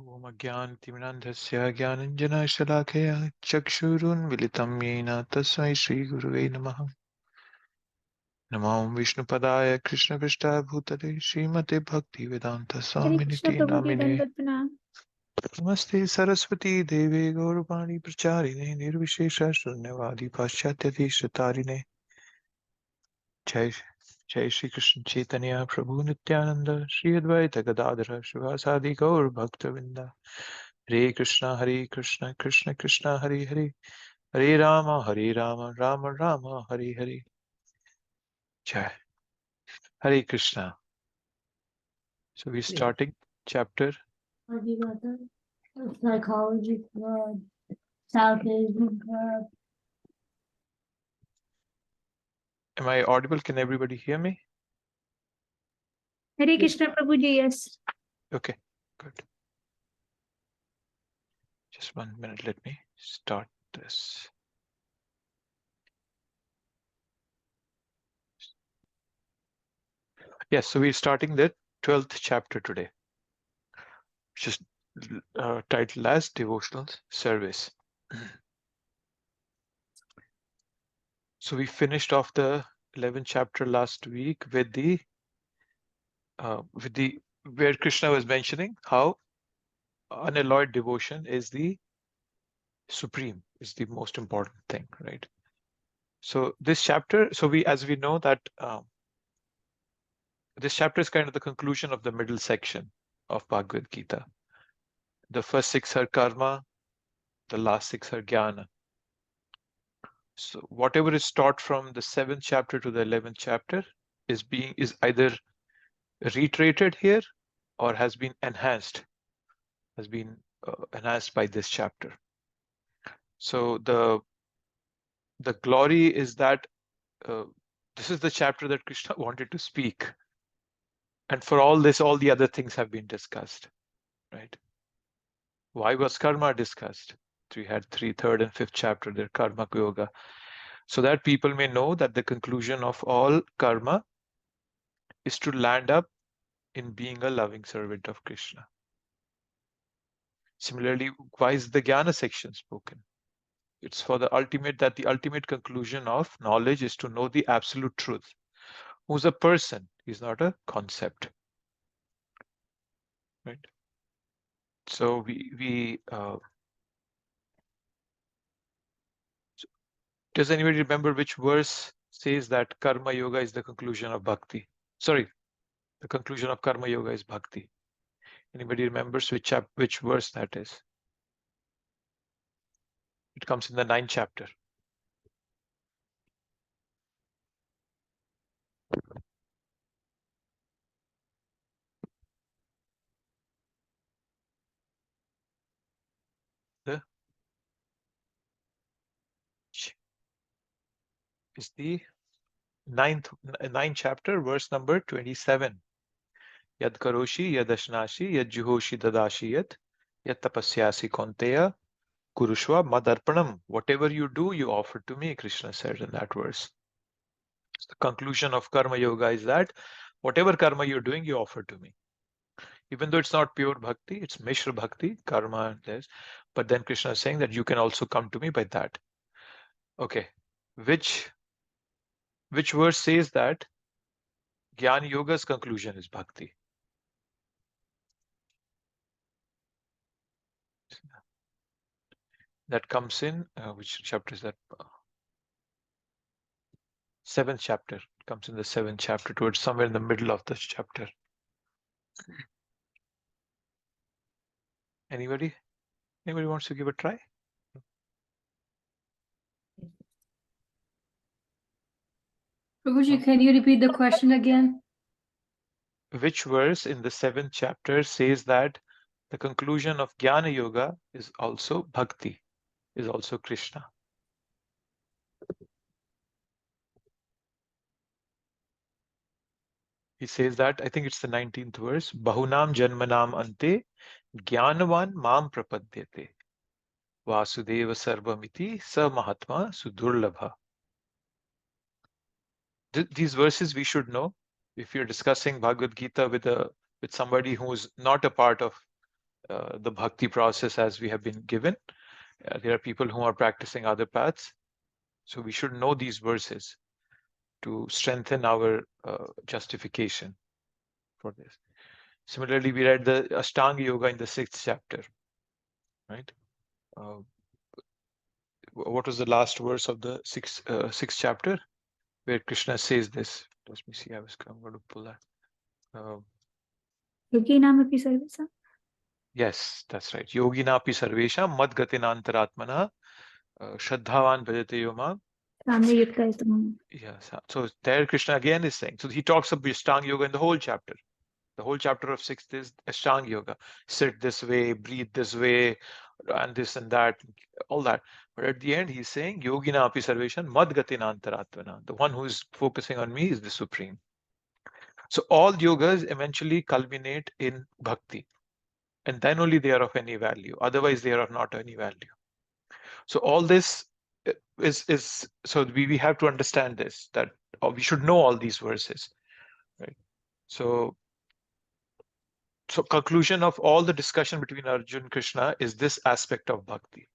Om Ajnanatimirandhasya Jnananjana Shalakaya Chakshurunmilitam Yena Tasmai Shri Gurave Namaha. Namo Vishnupadaya Krishna Prishta Bhutale Srimate Bhakti Vedanta हरे Krishna Swaminiti प्रभु जी Namine. दंडवत प्रणाम। Namaste Saraswati Deve Gaurvani Pracharine Nirvishesha Shunyavadi Paschatya Shatarine. Jai Jai Shri Krishna Chaitanya Prabhu Nityananda Shri Advaita Gadadhara Shivasadi Gaur Bhaktavinda. Hare Krishna, Krishna Krishna, Hare Hare, Hare Rama, Rama Rama, Hare Hare. Jai. Hare Krishna. So we're starting chapter. Psychology Club, South Asian Club. Am I audible? Can everybody hear me? Hare Krishna Prabhu ji, yes. Okay, good. Just 1 minute. Let me start this. Yes, so we're starting the 12th chapter today, which is titled as Devotional Service. So we finished off the 11th chapter last week with the where Krishna was mentioning how unalloyed devotion is the supreme, is the most important thing, right? So this chapter, as we know that this chapter is kind of the conclusion of the middle section of Bhagavad Gita. The first 6 are karma, the last 6 are jnana. So whatever is taught from the 7th chapter to the 11th chapter is either reiterated here or has been enhanced by this chapter. So the glory is that this is the chapter that Krishna wanted to speak, and for all this, all the other things have been discussed, right? Why was karma discussed? We had 3rd, 3rd, and 5th chapter, their karma yoga, so that people may know that the conclusion of all karma is to land up in being a loving servant of Krishna. Similarly, why is the jnana section spoken? It's for the ultimate conclusion of knowledge is to know the absolute truth. Who's a person? He's not a concept, right? So does anybody remember which verse says that karma yoga is the conclusion of bhakti? Sorry, the conclusion of karma yoga is bhakti. Anybody remembers which verse that is? It comes in the 9th chapter. Is the 9th chapter, verse number 27. Yad karoshi yad ashnashi yad juhoshi dadashi yad tapasyasi konteya kurushva madarpanam. Whatever you do, you offer to me, Krishna said in that verse. So the conclusion of karma yoga is that whatever karma you're doing, you offer to me. Even though it's not pure bhakti, it's mishra bhakti, karma and this. But then Krishna is saying that you can also come to me by that. Okay. Which verse says that Jnana Yoga's conclusion is bhakti? That comes in, which chapter is that? 7th chapter. It comes in the 7th chapter, towards somewhere in the middle of this chapter. Anybody wants to give a try? Prabhuji, can you repeat the question again? Which verse in the 7th chapter says that the conclusion of Jnana Yoga is also bhakti, is also Krishna? He says that, I think it's the 19th verse, Bahunam Janmanam Ante Jnanavan Mam Prapadyate Vasudeva Sarvamiti Sa Mahatma Sudurlabha. These verses we should know if you're discussing Bhagavad Gita with somebody who's not a part of the bhakti process as we have been given. There are people who are practicing other paths. So we should know these verses to strengthen our justification for this. Similarly, we read the Ashtanga Yoga in the 6th chapter, right? What was the last verse of the sixth chapter, where Krishna says this? Let me see. I'm going to pull that. Yoginamapi sarvesam. Yes, that's right. Yoginapi sarvesham mad gatinantaratmana shraddhavan bhajate yoma. Yes. So there Krishna again is saying. So he talks about Ashtanga Yoga in the whole chapter. The whole chapter of 6th is Ashtanga Yoga. Sit this way, breathe this way, and this and that, all that. But at the end, he's saying, Yogina api sarveshan mad gatina antaratvana. The one who is focusing on me is the Supreme. So all yogas eventually culminate in bhakti. And then only they are of any value. Otherwise, they are of not any value. So all this is so we have to understand this, that we should know all these verses, right? So conclusion of all the discussion between Arjuna and Krishna is this aspect of bhakti.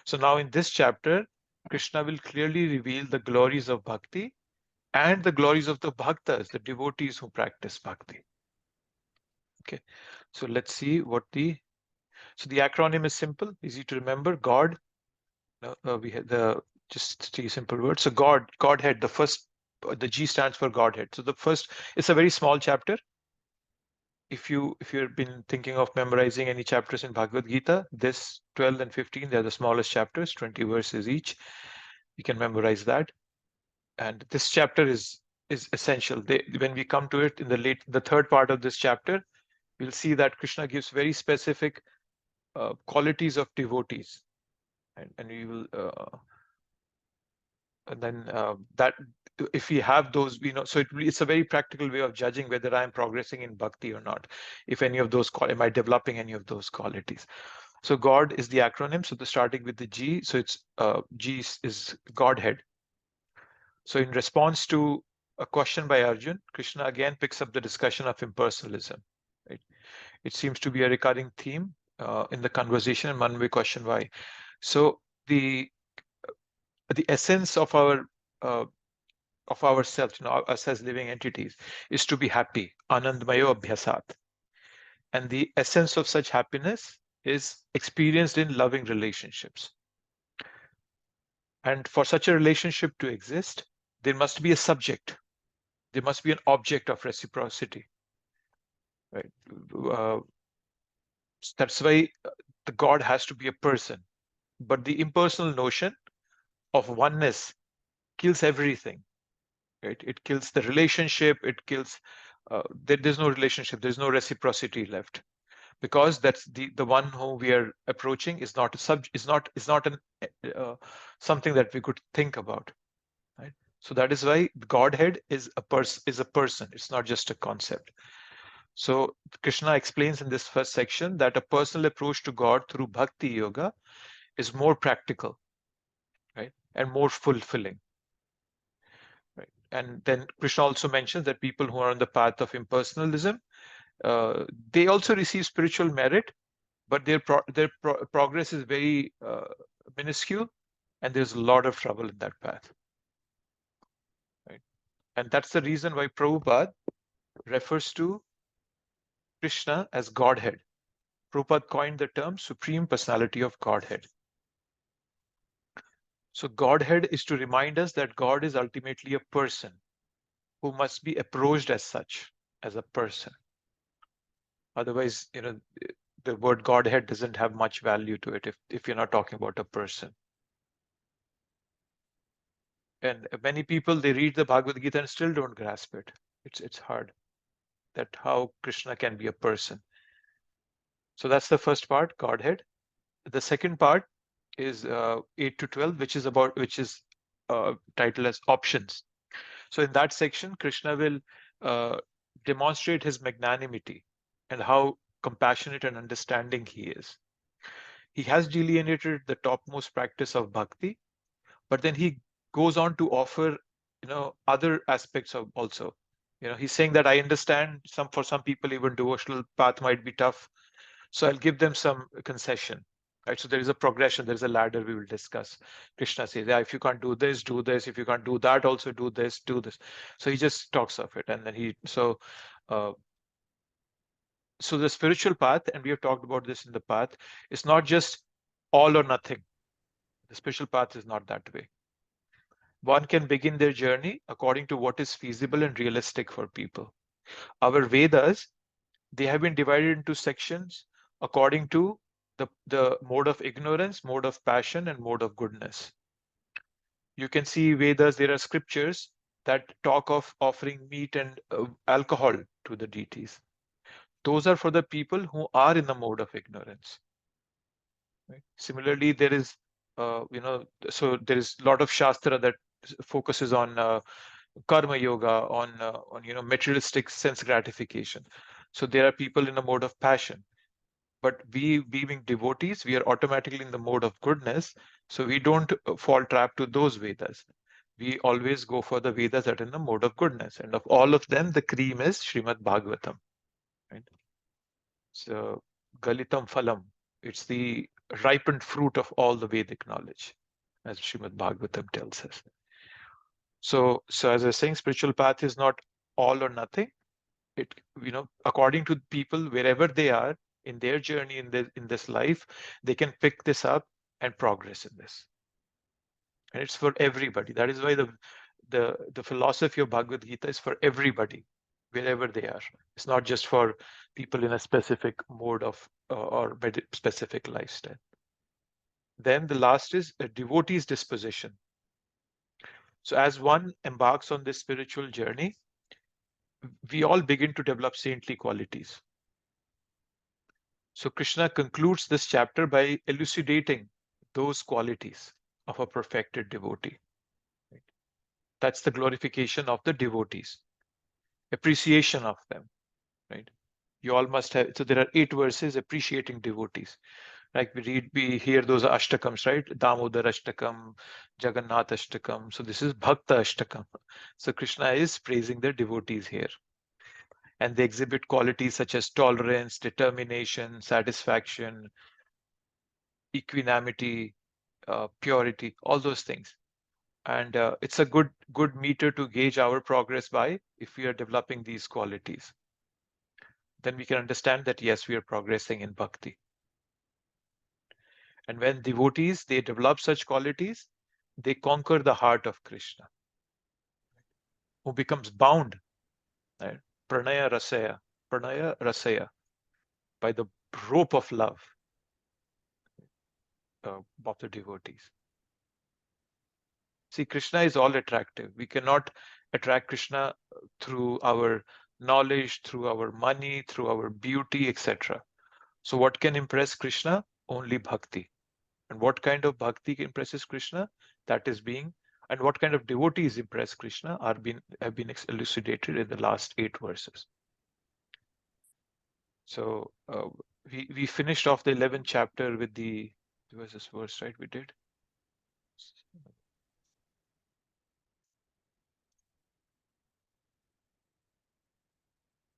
So now in this chapter, Krishna will clearly reveal the glories of bhakti and the glories of the bhaktas, the devotees who practice bhakti. Okay, so let's see what the acronym is simple, easy to remember. God, we had just 3 simple words. So Godhead, the G stands for Godhead. So the first, it's a very small chapter. If you've been thinking of memorizing any chapters in Bhagavad Gita, this 12 and 15, they're the smallest chapters, 20 verses each. You can memorize that. And this chapter is essential. When we come to it in the third part of this chapter, we'll see that Krishna gives very specific qualities of devotees, and we will and then that if we have those, so it's a very practical way of judging whether I'm progressing in bhakti or not. If any of those, am I developing any of those qualities? So God is the acronym. So starting with the G, so it's G is Godhead. So in response to a question by Arjun, Krishna again picks up the discussion of impersonalism. Right? It seems to be a recurring theme in the conversation, and one may question why. So the essence of our of ourselves, us as living entities, is to be happy, anandmayo abhyasat. And the essence of such happiness is experienced in loving relationships. And for such a relationship to exist, there must be a subject. There must be an object of reciprocity. Right? That's why the God has to be a person. But the impersonal notion of oneness kills everything. Right? It kills the relationship. It kills. There's no relationship. There's no reciprocity left, because that's the one whom we are approaching is not something that we could think about. Right? So that is why Godhead is a person. It's not just a concept. So Krishna explains in this first section that a personal approach to God through bhakti yoga is more practical, right, and more fulfilling. Right? And then Krishna also mentions that people who are on the path of impersonalism, they also receive spiritual merit, but their progress is very minuscule, and there's a lot of trouble in that path. Right? And that's the reason why Prabhupada refers to Krishna as Godhead. Prabhupada coined the term Supreme Personality of Godhead. So Godhead is to remind us that God is ultimately a person who must be approached as such, as a person. Otherwise, the word Godhead doesn't have much value to it if you're not talking about a person. And many people, they read the Bhagavad Gita and still don't grasp it. It's hard that how Krishna can be a person. So that's the first part, Godhead. The second part is 8 to 12, which is titled as options. So in that section, Krishna will demonstrate his magnanimity and how compassionate and understanding he is. He has delineated the topmost practice of bhakti, but then he goes on to offer, other aspects of also. He's saying that I understand for some people, even devotional path might be tough. So I'll give them some concession. Right, so there is a progression, there is a ladder we will discuss. Krishna says, yeah, if you can't do this, do this. If you can't do that, also do this, do this. So he just talks of it. And then so the spiritual path, and we have talked about this in the path, is not just all or nothing. The spiritual path is not that way. One can begin their journey according to what is feasible and realistic for people. Our Vedas, they have been divided into sections according to the mode of ignorance, mode of passion, and mode of goodness. You can see Vedas, there are scriptures that talk of offering meat and alcohol to the deities. Those are for the people who are in the mode of ignorance. Right? Similarly, there is, so there is a lot of Shastra that focuses on karma yoga, on materialistic sense gratification. So there are people in a mode of passion. But we being devotees, we are automatically in the mode of goodness. So we don't fall trap to those Vedas. We always go for the Vedas that are in the mode of goodness. And of all of them, the cream is Srimad Bhagavatam. Right? So Galitam Phalam, it's the ripened fruit of all the Vedic knowledge, as Srimad Bhagavatam tells us. So as I was saying, spiritual path is not all or nothing. It, according to people, wherever they are in their journey in this life, they can pick this up and progress in this. And it's for everybody. That is why the philosophy of Bhagavad Gita is for everybody, wherever they are. It's not just for people in a specific mode of or specific lifestyle. Then the last is a devotee's disposition. So as one embarks on this spiritual journey, we all begin to develop saintly qualities. So Krishna concludes this chapter by elucidating those qualities of a perfected devotee. Right? That's the glorification of the devotees, appreciation of them. Right? You all must have. So there are 8 verses appreciating devotees. Like we hear those Ashtakams, right? Damodar Ashtakam, Jagannath Ashtakam. So this is Bhakta Ashtakam. So Krishna is praising the devotees here. And they exhibit qualities such as tolerance, determination, satisfaction, equanimity, purity, all those things. And it's a good meter to gauge our progress by. If we are developing these qualities, then we can understand that yes, we are progressing in bhakti. And when devotees, they develop such qualities, they conquer the heart of Krishna, who becomes bound, right? Pranaya rasaya, by the rope of love of the devotees. See, Krishna is all attractive. We cannot attract Krishna through our knowledge, through our money, through our beauty, etc. So what can impress Krishna? Only bhakti. And what kind of bhakti impresses Krishna? That is being, and what kind of devotees impress Krishna have been elucidated in the last 8 verses. So we finished off the 11th chapter with the verse, right? We did.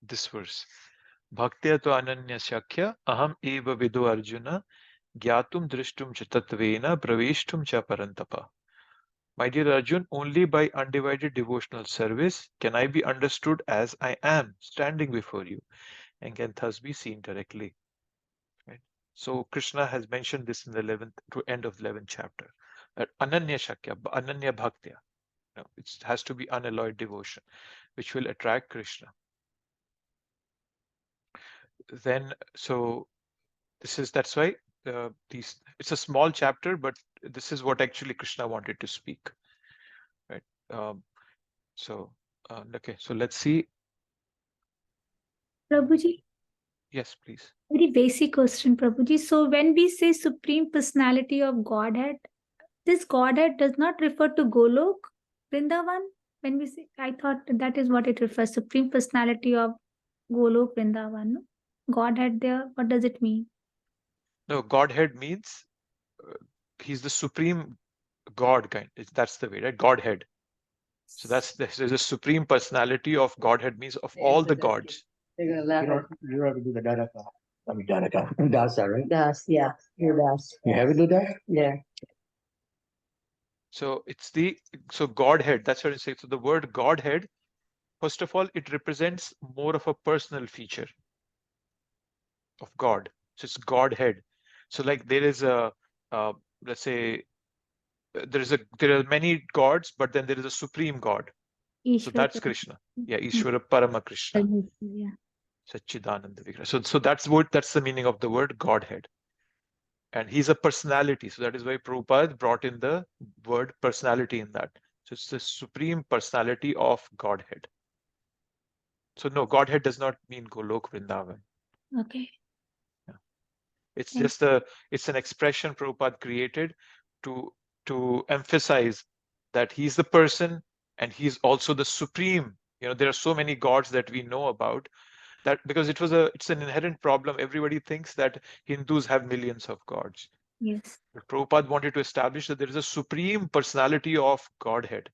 This verse. Bhaktya to ananya shakya aham eva vido arjuna gyatum drishtum cha tatvena praveshtum cha parantapa. My dear Arjun, only by undivided devotional service can I be understood as I am standing before you and can thus be seen directly. Right? So Krishna has mentioned this in the end of the 11th chapter. That ananya shakya, ananya bhaktya. It has to be unalloyed devotion, which will attract Krishna. Then, so that's why it's a small chapter, but this is what actually Krishna wanted to speak. Right? Okay, so let's see. Prabhuji. Yes, please. Very basic question, Prabhuji. So when we say Supreme Personality of Godhead, this Godhead does not refer to Golok, Vrindavan? When we say, I thought that is what it refers, Supreme Personality of Golok, Vrindavan. No? Godhead there, what does it mean? No, Godhead means he's the supreme God kind. That's the way, right? Godhead. So there's a supreme personality of Godhead, means of all the gods. You have to do the dada. Dasa, right? Das, yeah, your das. You have to do that? Yeah. So it's so Godhead, that's what I say. So the word Godhead, first of all, it represents more of a personal feature of God. So it's Godhead. So like there is let's say, there are many gods, but then there is a supreme God. So Ishwar that's Param. Krishna. Yeah, Ishvara Parama Krishna. Yeah. Satchidananda Vigraha. So that's the meaning of the word Godhead. And he's a personality. So that is why Prabhupada brought in the word personality in that. So it's the supreme personality of Godhead. So no, Godhead does not mean Golok Vrindavan. Okay. Yeah. It's Thank just it's an expression Prabhupada created to emphasize that he's the person and he's also the supreme. There are so many gods that we know about, that because it's an inherent problem. Everybody thinks that Hindus have millions of gods. Yes. But Prabhupada wanted to establish that there is a supreme personality of Godhead.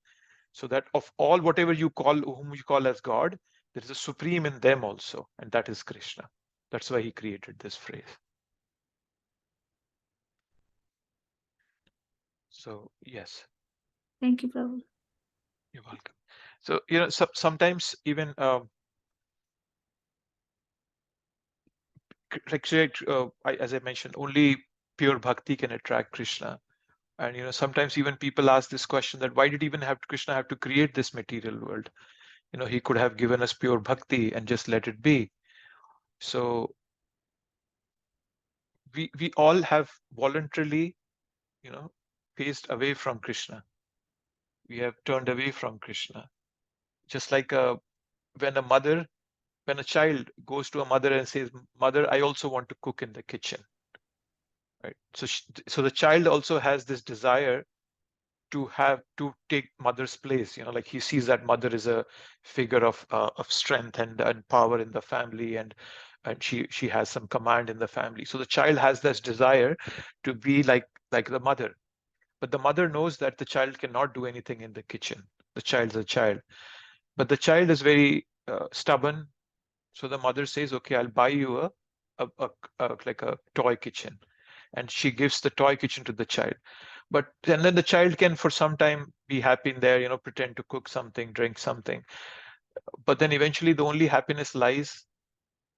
So that of all, whatever whom you call as God, there is a supreme in them also, and that is Krishna. That's why he created this phrase. So yes. Thank you, Prabhu. You're welcome. So sometimes even as I mentioned, only pure bhakti can attract Krishna. And sometimes even people ask this question, that why did even Krishna have to create this material world? He could have given us pure bhakti and just let it be. So we all have voluntarily, faced away from Krishna. We have turned away from Krishna. Just like when a child goes to a mother and says, "Mother, I also want to cook in the kitchen." Right? So the child also has this desire to take mother's place. Like he sees that mother is a figure of strength and power in the family, and she has some command in the family. So the child has this desire to be like the mother. But the mother knows that the child cannot do anything in the kitchen. The child's a child. But the child is very stubborn. So the mother says, "Okay, I'll buy you like a toy kitchen." And she gives the toy kitchen to the child. And then the child can for some time be happy in there, pretend to cook something, drink something. But then eventually the only happiness lies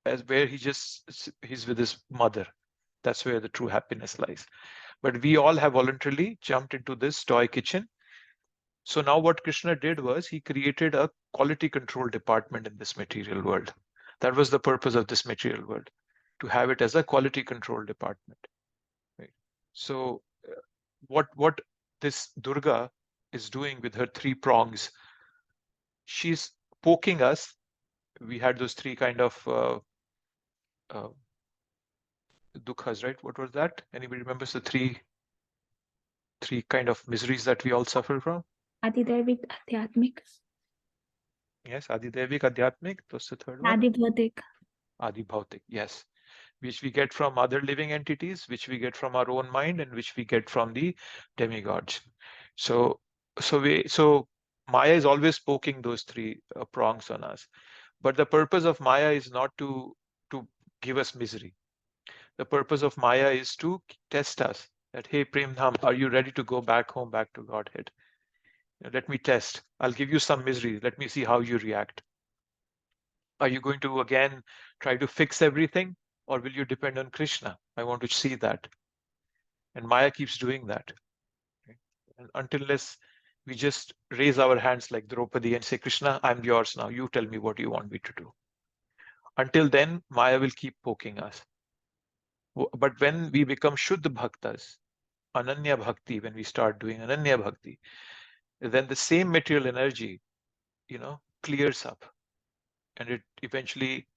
as where he's with his mother. That's where the true happiness lies. But we all have voluntarily jumped into this toy kitchen. So now what Krishna did was he created a quality control department in this material world. That was the purpose of this material world, to have it as a quality control department. Right? So what this Durga is doing with her three prongs, she's poking us. We had those three kind of dukhas, right? What was that? Anybody remembers the three kind of miseries that we all suffer from? Adidevik, Adhyatmik. Yes, Adidevik, Adhyatmik. What's the third one? Adibhautik. Adibhautik, yes. Which we get from other living entities, which we get from our own mind, and which we get from the demigods. So Maya is always poking those three prongs on us. But the purpose of Maya is not to give us misery. The purpose of Maya is to test us. That, hey, Premdham, are you ready to go back home, back to Godhead? Let me test. I'll give you some misery. Let me see how you react. Are you going to again try to fix everything, or will you depend on Krishna? I want to see that. And Maya keeps doing that. Okay? And unless we just raise our hands like Draupadi and say, "Krishna, I'm yours now. You tell me what you want me to do." Until then, Maya will keep poking us. But when we become Shuddha Bhaktas, Ananya Bhakti, when we start doing Ananya Bhakti, then the same material energy, clears up. And it eventually,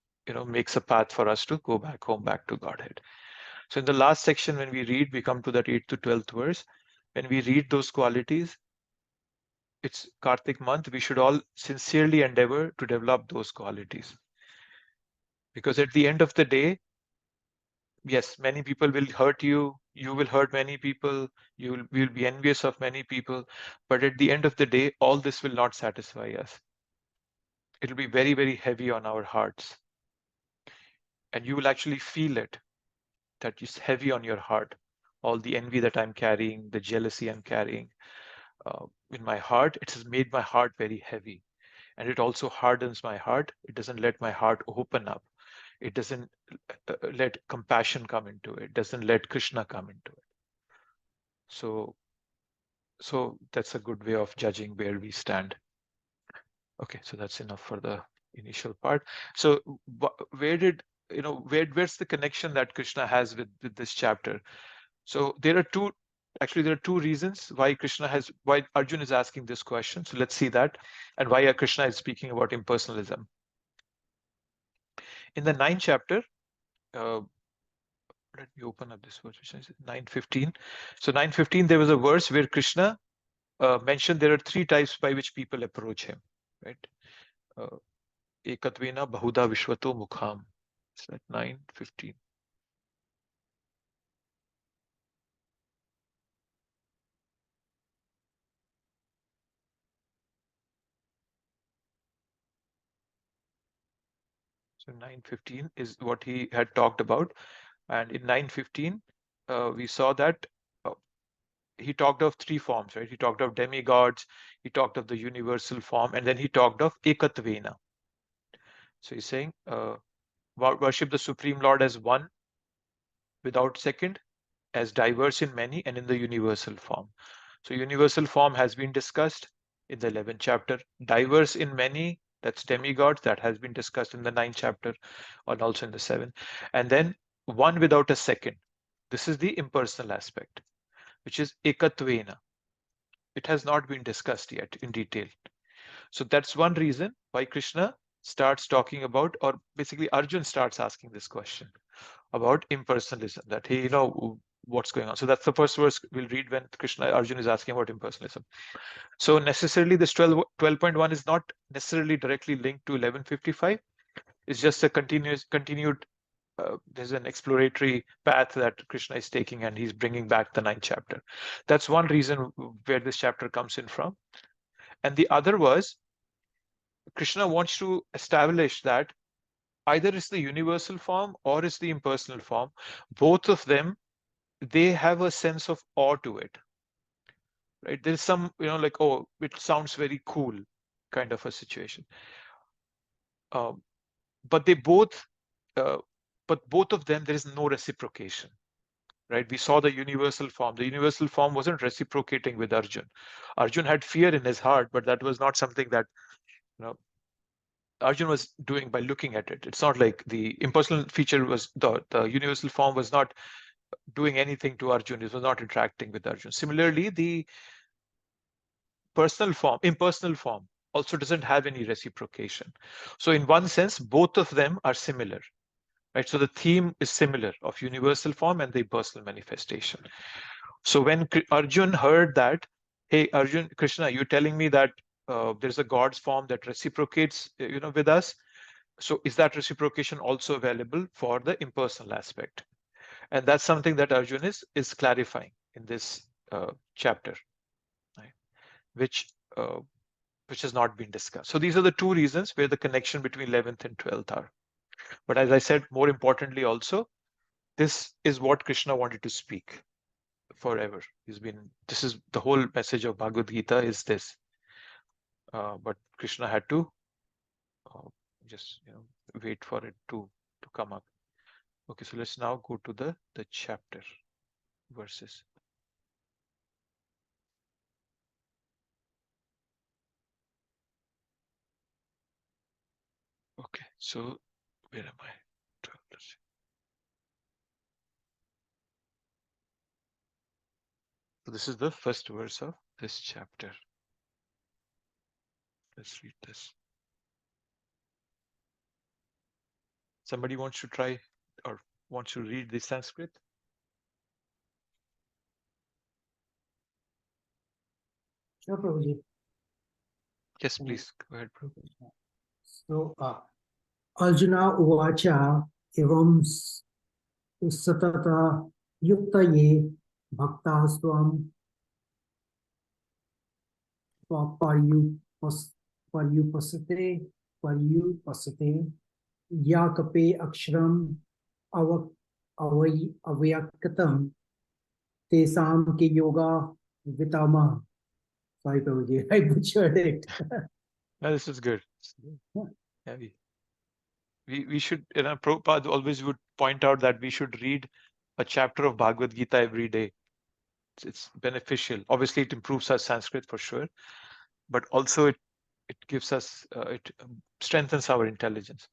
makes a path for us to go back home, back to Godhead. So in the last section, when we come to that 8th to 12th verse. When we read those qualities, it's Kartik month, we should all sincerely endeavor to develop those qualities. Because at the end of the day, yes, many people will hurt you. You will hurt many people. You will be envious of many people. But at the end of the day, all this will not satisfy us. It'll be very, very heavy on our hearts. and you will actually feel it, that is heavy on your heart. All the envy that I'm carrying, the jealousy I'm carrying in my heart, it has made my heart very heavy. And it also hardens my heart. It doesn't let my heart open up. It doesn't let compassion come into it. It doesn't let Krishna come into it. So that's a good way of judging where we stand. Okay, so that's enough for the initial part. So where did, where's the connection that Krishna has with this chapter? So there are two reasons why Arjun is asking this question. So let's see that, and why Krishna is speaking about impersonalism. In the 9th chapter, let me open up this verse, which is 9:15. So 9:15, there was a verse where Krishna mentioned there are 3 types by which people approach him, right? Ekatvena bahuda vishvato mukham. Is that 9:15? So 9:15 is what he had talked about. And in 9:15, we saw that he talked of 3 forms, right? He talked of demigods, he talked of the universal form, and then he talked of Ekatvena. So he's saying, worship the Supreme Lord as one, without second, as diverse in many, and in the universal form. So universal form has been discussed in the 11th chapter. Diverse in many, that's demigods, that has been discussed in the 9th chapter, and also in the 7th. And then one without a second. This is the impersonal aspect, which is Ekatvena. It has not been discussed yet in detail. So that's one reason why Krishna starts talking about, or basically Arjun starts asking this question about impersonalism, that hey, what's going on. So that's the first verse we'll read when Arjun is asking about impersonalism. So necessarily this 12.1 is not necessarily directly linked to 1155. It's just a continued there's an exploratory path that Krishna is taking, and he's bringing back the 9th chapter. That's one reason where this chapter comes in from. And the other was, Krishna wants to establish that either it's the universal form or it's the impersonal form. Both of them, they have a sense of awe to it, right? There's some, like, oh, it sounds very cool kind of a situation. But both of them, there is no reciprocation, right? We saw the universal form. The universal form wasn't reciprocating with Arjun. Arjun had fear in his heart, but that was not something that, Arjun was doing by looking at it. It's not like the impersonal feature was, the universal form was not doing anything to Arjun. It was not interacting with Arjun. Similarly, the impersonal form also doesn't have any reciprocation. So in one sense, both of them are similar, right? So the theme is similar of universal form and the impersonal manifestation. So when Arjun heard that, hey, Arjun, Krishna, you're telling me that there's a God's form that reciprocates, with us. So is that reciprocation also available for the impersonal aspect? And that's something that Arjun is clarifying in this chapter, right? Which has not been discussed. So these are the 2 reasons where the connection between 11th and 12th are. But as I said, more importantly also, this is what Krishna wanted to speak forever. This is the whole message of Bhagavad Gita, is this. But Krishna had to just wait for it to come up. Okay, so let's now go to the chapter verses. Okay, so where am I? So this is the first verse of this chapter. Let's read this. Somebody wants to try or wants to read the Sanskrit? Sure, Prabhuji. Yes, please go ahead, Prabhu. So, Arjuna Uvacha Evam Satata Yuktaye Bhaktaswam Paryupasate Yakape Aksharam Avyaktam Tesam Ke Yoga Vitama. Sorry, Prabhuji, I butchered it. No, this is good. Yeah, we should, Prabhupada always would point out that we should read a chapter of Bhagavad Gita every day. It's beneficial. Obviously, it improves our Sanskrit for sure, but also it gives us, it strengthens our intelligence.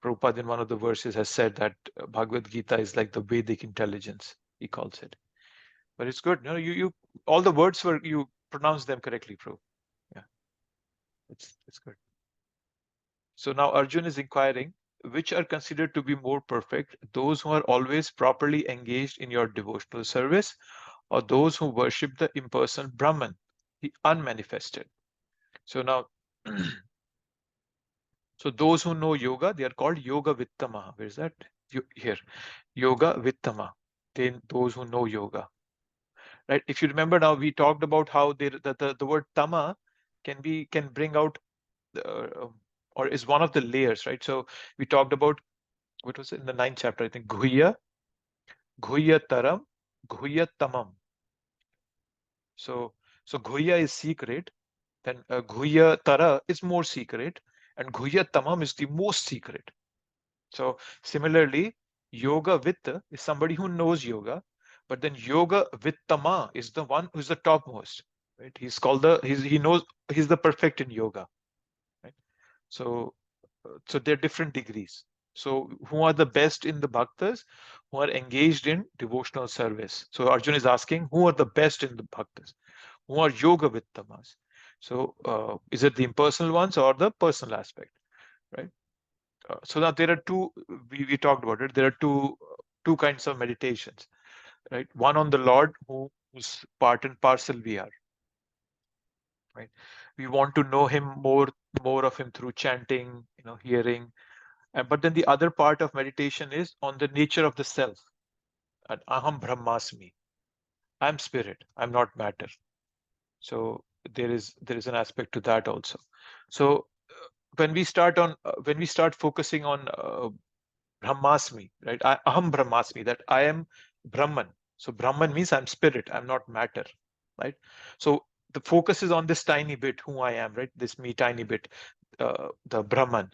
Prabhupada in one of the verses has said that Bhagavad Gita is like the Vedic intelligence, he calls it. But it's good. You all the words were, you pronounce them correctly, Prabhu. Yeah, it's good. So now Arjun is inquiring, which are considered to be more perfect, those who are always properly engaged in your devotional service, or those who worship the impersonal Brahman, the unmanifested? So now, so those who know yoga, they are called Yoga Vittama. Where is that? Here, Yoga Vittama. Those who know yoga. Right? If you remember now, we talked about how the word tama can bring out or is one of the layers, right? So we talked about, what was it in the 9th chapter? I think Guhya, Taram, Guhya Tamam. So Guhya is secret, then Guhya Tara is more secret, and Guhya Tamam is the most secret. So similarly, Yoga Vitta is somebody who knows yoga, but then Yoga Vittama is the one who's the topmost. Right? He's called he's the perfect in yoga. Right? So they're different degrees. So who are the best in the bhaktas? Who are engaged in devotional service. So Arjun is asking, who are the best in the bhaktas? Who are yoga vittamas? So is it the impersonal ones or the personal aspect? Right? So now there are two, we talked about it, there are two kinds of meditations, right? One on the Lord, whose part and parcel we are, right? We want to know him more of him through chanting, hearing. But then the other part of meditation is on the nature of the self. And aham brahmasmi. I'm spirit, I'm not matter. So there is an aspect to that also. So when we start focusing on Brahmasmi, right? Aham Brahmasmi, that I am Brahman. So Brahman means I'm spirit, I'm not matter, right? So the focus is on this tiny bit, who I am, right? This me tiny bit, the Brahman.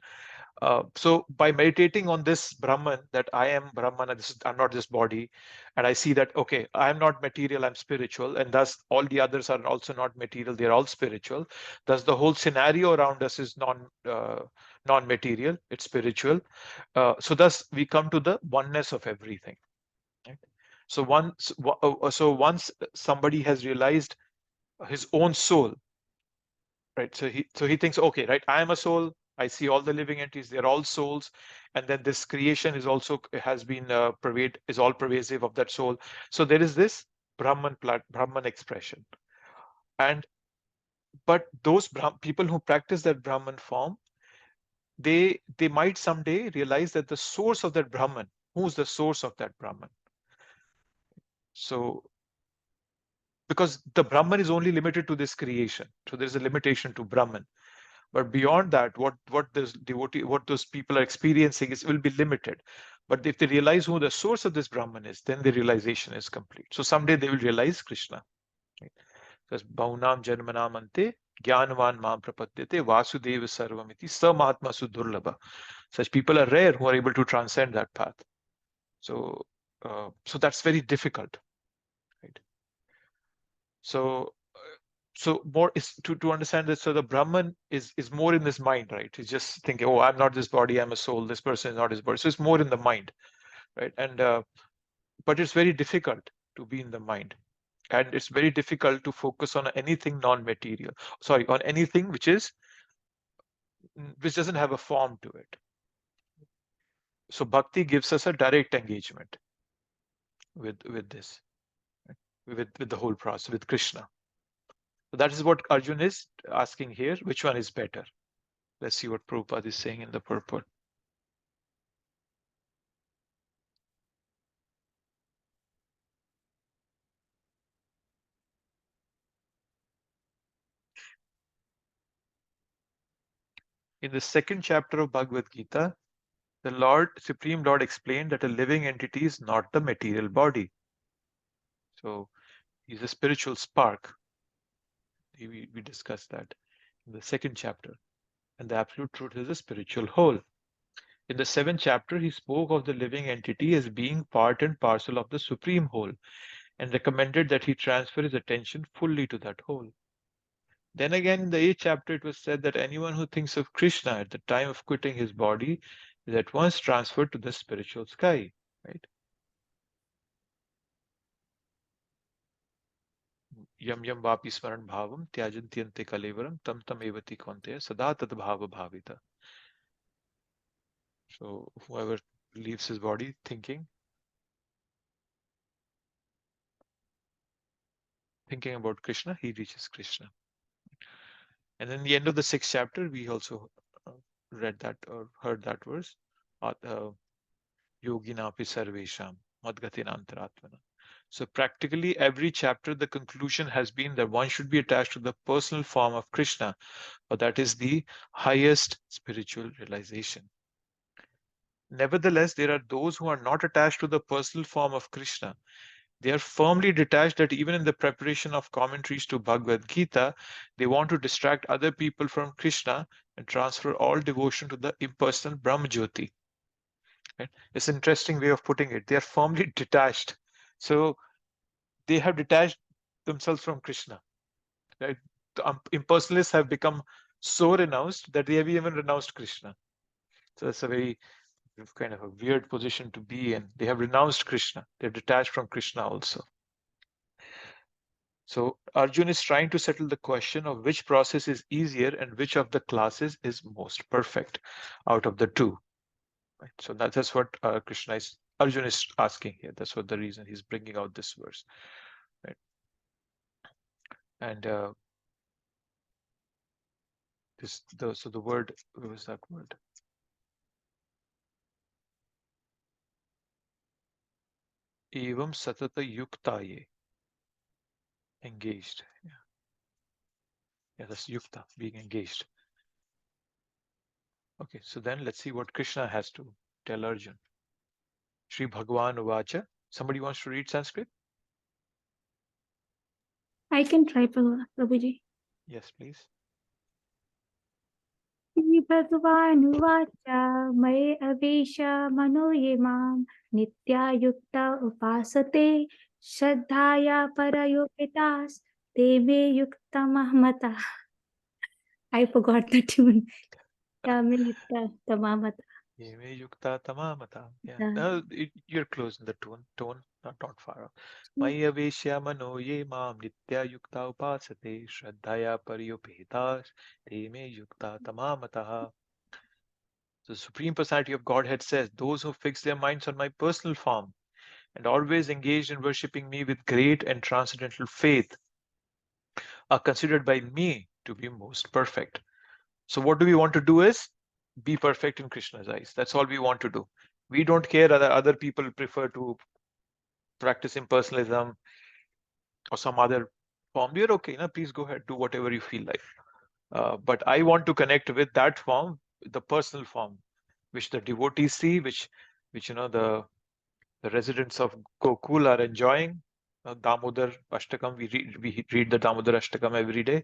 So by meditating on this Brahman, that I am Brahman, and I'm not this body, and I see that, okay, I'm not material, I'm spiritual, and thus all the others are also not material, they're all spiritual. Thus the whole scenario around us is non-material, it's spiritual. So thus we come to the oneness of everything. Right? So once somebody has realized his own soul, right? So he thinks, okay, right, I am a soul. I see all the living entities; they're all souls, and then this creation is also has been is all pervasive of that soul. So there is this Brahman expression, and but those people who practice that Brahman form, they might someday realize that the source of that Brahman, who's the source of that Brahman? So because the Brahman is only limited to this creation, so there's a limitation to Brahman. But beyond that, what those people are experiencing will be limited. But if they realize who the source of this Brahman is, then the realization is complete. So someday they will realize Krishna. Right? Because Bahunam Janmanam Ante Jnanavan Mam Prapadyate Vasudeva Sarvamiti Samahatma Sudurlabha. Such people are rare who are able to transcend that path. So that's very difficult. Right? So more is to understand this. So the Brahman is more in this mind, right? He's just thinking, oh, I'm not this body, I'm a soul. This person is not his body. So it's more in the mind, right? And but it's very difficult to be in the mind, and it's very difficult to focus on anything non-material. Sorry, on anything which doesn't have a form to it. So bhakti gives us a direct engagement with this, right? with the whole process, with Krishna. So that is what Arjun is asking here. Which one is better? Let's see what Prabhupada is saying in the purport. In the 2nd chapter of Bhagavad Gita, The Supreme Lord explained that a living entity is not the material body. So he's a spiritual spark. We discussed that in the 2nd chapter. And the absolute truth is a spiritual whole. In the 7th chapter, he spoke of the living entity as being part and parcel of the supreme whole and recommended that he transfer his attention fully to that whole. Then again, in the 8th chapter, it was said that anyone who thinks of Krishna at the time of quitting his body is at once transferred to the spiritual sky, right? Yam yam vapi smaran bhavam tyajantyante kalevaram tam tam evati konteya sada tad bhava bhavita. So whoever leaves his body thinking about Krishna, he reaches Krishna. And then the end of the 6th chapter, we also read that or heard that verse. Yoginapi sarvesham madgatina antaratmana. So practically every chapter, the conclusion has been that one should be attached to the personal form of Krishna, or that is the highest spiritual realization. Nevertheless, there are those who are not attached to the personal form of Krishna. They are firmly detached that even in the preparation of commentaries to Bhagavad Gita, they want to distract other people from Krishna and transfer all devotion to the impersonal Brahmajyoti. Right? It's an interesting way of putting it. They are firmly detached. So they have detached themselves from Krishna. Right? The impersonalists have become so renounced that they have even renounced Krishna. So that's a very kind of a weird position to be in. They have renounced Krishna. They're detached from Krishna also. So Arjun is trying to settle the question of which process is easier and which of the classes is most perfect out of the two. Right? So that's what Arjun is asking here. That's what the reason he's bringing out this verse. Right? And so the word, what was that word? Evam satata yuktaye. Engaged. Yeah, that's yukta, being engaged. Okay, so then let's see what Krishna has to tell Arjun. Shri Bhagwan Uvacha. Somebody wants to read Sanskrit? I can try, Prabhuji. Yes, please. Shri Bhagavanuvāca मये अवेश मनो ये मां नित्यायुक्ता उपासते श्रद्धया परयोपितास् ते मे युक्तमः मतः. I forgot the tune. Me yukta Yeme yukta tamamata. Yeah, you're close in the tone, not far off. Maya veshya mano ye mam nitya yukta upasate shraddhaya pariyopehita te me yukta tamamata. The Supreme Personality of Godhead says, those who fix their minds on my personal form and always engaged in worshipping me with great and transcendental faith are considered by me to be most perfect. So what do we want to do is be perfect in Krishna's eyes. That's all we want to do. We don't care that other people prefer to practice impersonalism or some other form. We're okay. Please go ahead, do whatever you feel like. But I want to connect with that form, the personal form, which the devotees see, which the residents of Gokul are enjoying. Damodar Ashtakam, we read the Damodar Ashtakam every day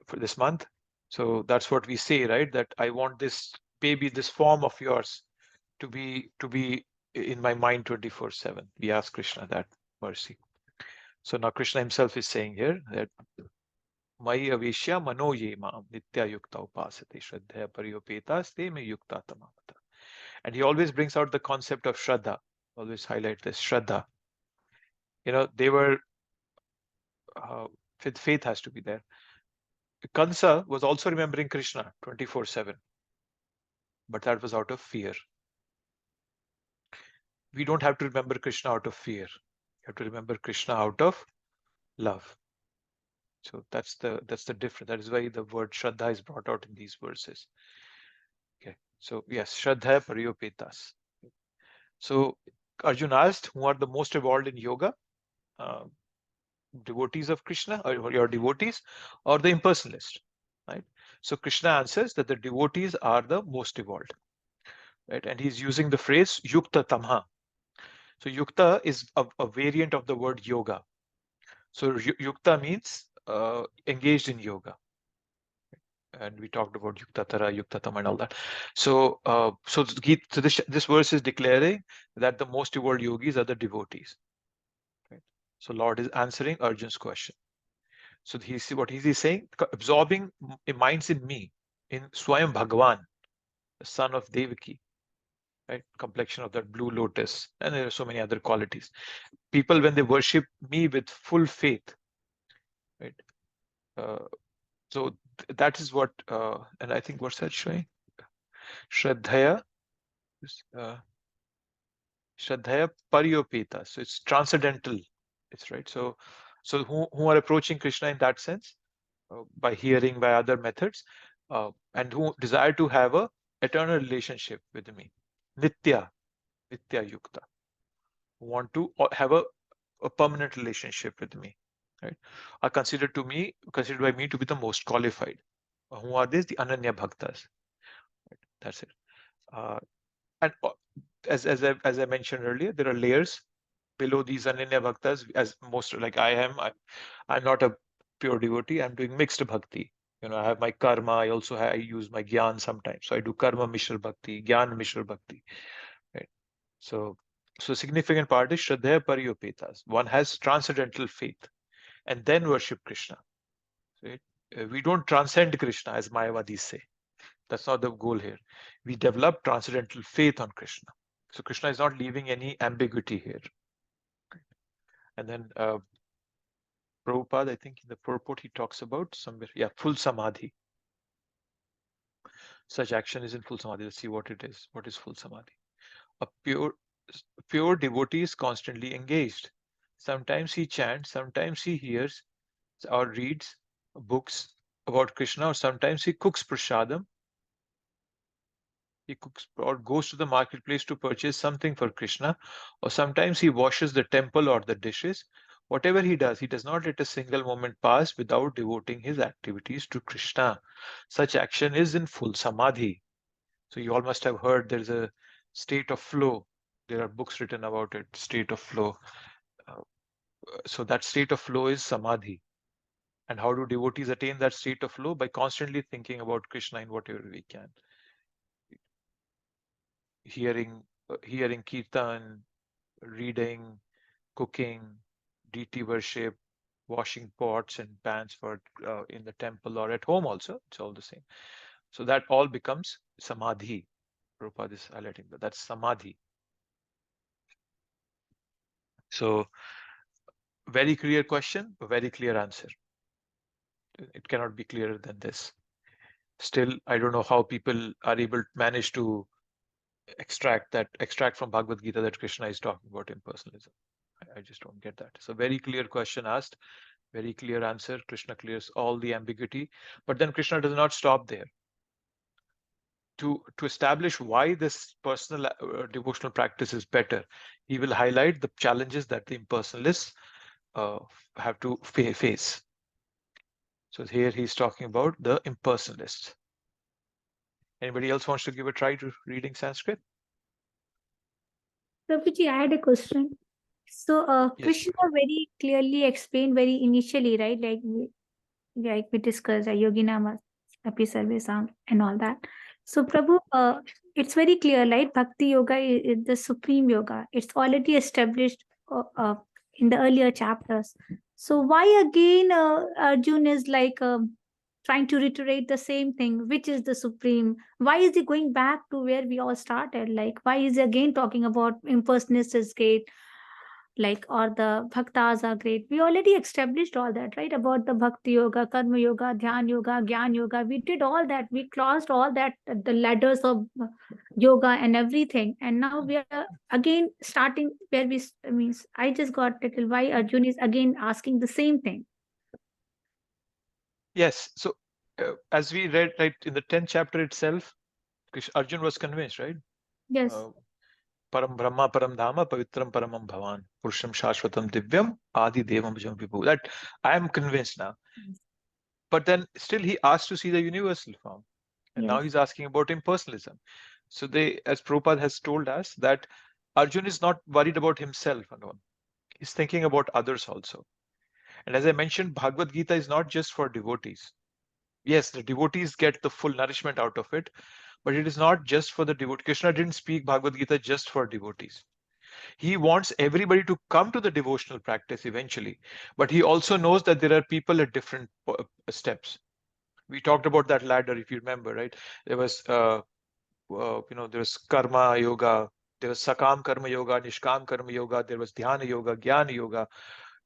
for this month. So that's what we say, right? That I want this baby, this form of yours to be in my mind 24/7. We ask Krishna that mercy. So now Krishna himself is saying here that Mai aveshya mano ye mam nitya yukta upasate shraddhaya pariyopeta ste me yukta tamamata. And he always brings out the concept of Shraddha. Always highlight this Shraddha. They were faith has to be there. Kansa was also remembering Krishna 24/7, but that was out of fear. We don't have to remember Krishna out of fear. You have to remember Krishna out of love. So that's the difference. That is why the word Shraddha is brought out in these verses. Okay. So yes, Shraddha Pariyopetas. So Arjun asked, who are the most evolved in yoga? Devotees of Krishna, or your devotees, or the impersonalist, right? So Krishna answers that the devotees are the most evolved. right? And he's using the phrase Abhīṣṭa-dohaṁ. So yukta is a variant of the word yoga. So yukta means engaged in yoga. And we talked about yuktatara, yuktatam, and all that. So, so this verse is declaring that the most evolved yogis are the devotees. Right? So Lord is answering Arjun's question. So what is he saying? Absorbing minds in me, in Swayam Bhagavan, the son of Devaki, right? Complexion of that blue lotus, and there are so many other qualities. People, when they worship me with full faith, right? So that is what, and I think what's that showing? Shraddhaya, Shraddhaya Paryopeta. So it's transcendental. It's right. So who are approaching Krishna in that sense, by hearing, by other methods, and who desire to have a eternal relationship with me. Nitya Yukta. Who want to have a permanent relationship with me. Right? Are considered by me to be the most qualified. Who are these? The Ananya Bhaktas. Right? That's it. And as I mentioned earlier, there are layers below these Ananya Bhaktas. As most, like I'm not a pure devotee. I'm doing mixed bhakti. I have my karma. I use my gyan sometimes. So I do karma mishra bhakti, gyan mishra bhakti. Right. So significant part is Shraddhaya Pariyopetas. One has transcendental faith and then worship Krishna. Right? We don't transcend Krishna as Mayavadis say. That's not the goal here. We develop transcendental faith on Krishna. So Krishna is not leaving any ambiguity here. And then Prabhupada, I think in the purport he talks about full samadhi. Such action is in full samadhi. Let's see what it is. What is full samadhi? A pure devotee is constantly engaged. Sometimes he chants, sometimes he hears or reads books about Krishna, or sometimes he cooks prasadam. He cooks or goes to the marketplace to purchase something for Krishna, or sometimes he washes the temple or the dishes. Whatever he does not let a single moment pass without devoting his activities to Krishna. Such action is in full samadhi. So you all must have heard there's a state of flow. There are books written about it, state of flow. So that state of flow is samadhi. And how do devotees attain that state of flow? By constantly thinking about Krishna in whatever we can. Hearing kirtan, reading, cooking, deity worship, washing pots and pans for in the temple or at home also. It's all the same. So that all becomes samadhi. Prabhupada is highlighting that. That's samadhi. So very clear question, a very clear answer. It cannot be clearer than this. Still, I don't know how people are able to manage to extract from Bhagavad Gita that Krishna is talking about impersonalism. I just don't get that. So very clear question asked, very clear answer. Krishna clears all the ambiguity, but then Krishna does not stop there. To establish why this personal devotional practice is better, he will highlight the challenges that the impersonalists have to face. So here he's talking about the impersonalists. Anybody else wants to give a try to reading Sanskrit? Prabhuji, I had a question. So Yes. Krishna very clearly explained very initially, right? Like we discussed, Yoginama, Api Sarvesam, and all that. So Prabhu, it's very clear, right? Bhakti Yoga is the supreme yoga. It's already established in the earlier chapters. So why again Arjuna is like trying to reiterate the same thing, which is the supreme? Why is he going back to where we all started? Like, why is he again talking about impersonalists is great, like, or the bhaktas are great? We already established all that, right? About the bhakti yoga, karma yoga, dhyan yoga, gyan yoga. We did all that. We crossed all that, the ladders of yoga and everything. And now we are again starting where we means. I just got little why Arjun is again asking the same thing. Yes. So as we read right in the 10th chapter itself, Arjun was convinced, right? Yes. Param Brahma, Param Dhama, Pavitram Paramam Bhavan, Purusham Shashvatam Divyam, Adi Devam Bhajam Vibhu. That I am convinced now. But then still he asked to see the universal form. And now he's asking about impersonalism. So as Prabhupada has told us, that Arjun is not worried about himself alone. He's thinking about others also. And as I mentioned, Bhagavad Gita is not just for devotees. Yes, the devotees get the full nourishment out of it, but it is not just for the devotees. Krishna didn't speak Bhagavad Gita just for devotees. He wants everybody to come to the devotional practice eventually, but he also knows that there are people at different steps. We talked about that ladder, if you remember, right? There was, there was karma yoga, there was sakam karma yoga, nishkam karma yoga, there was dhyana yoga, jnana yoga,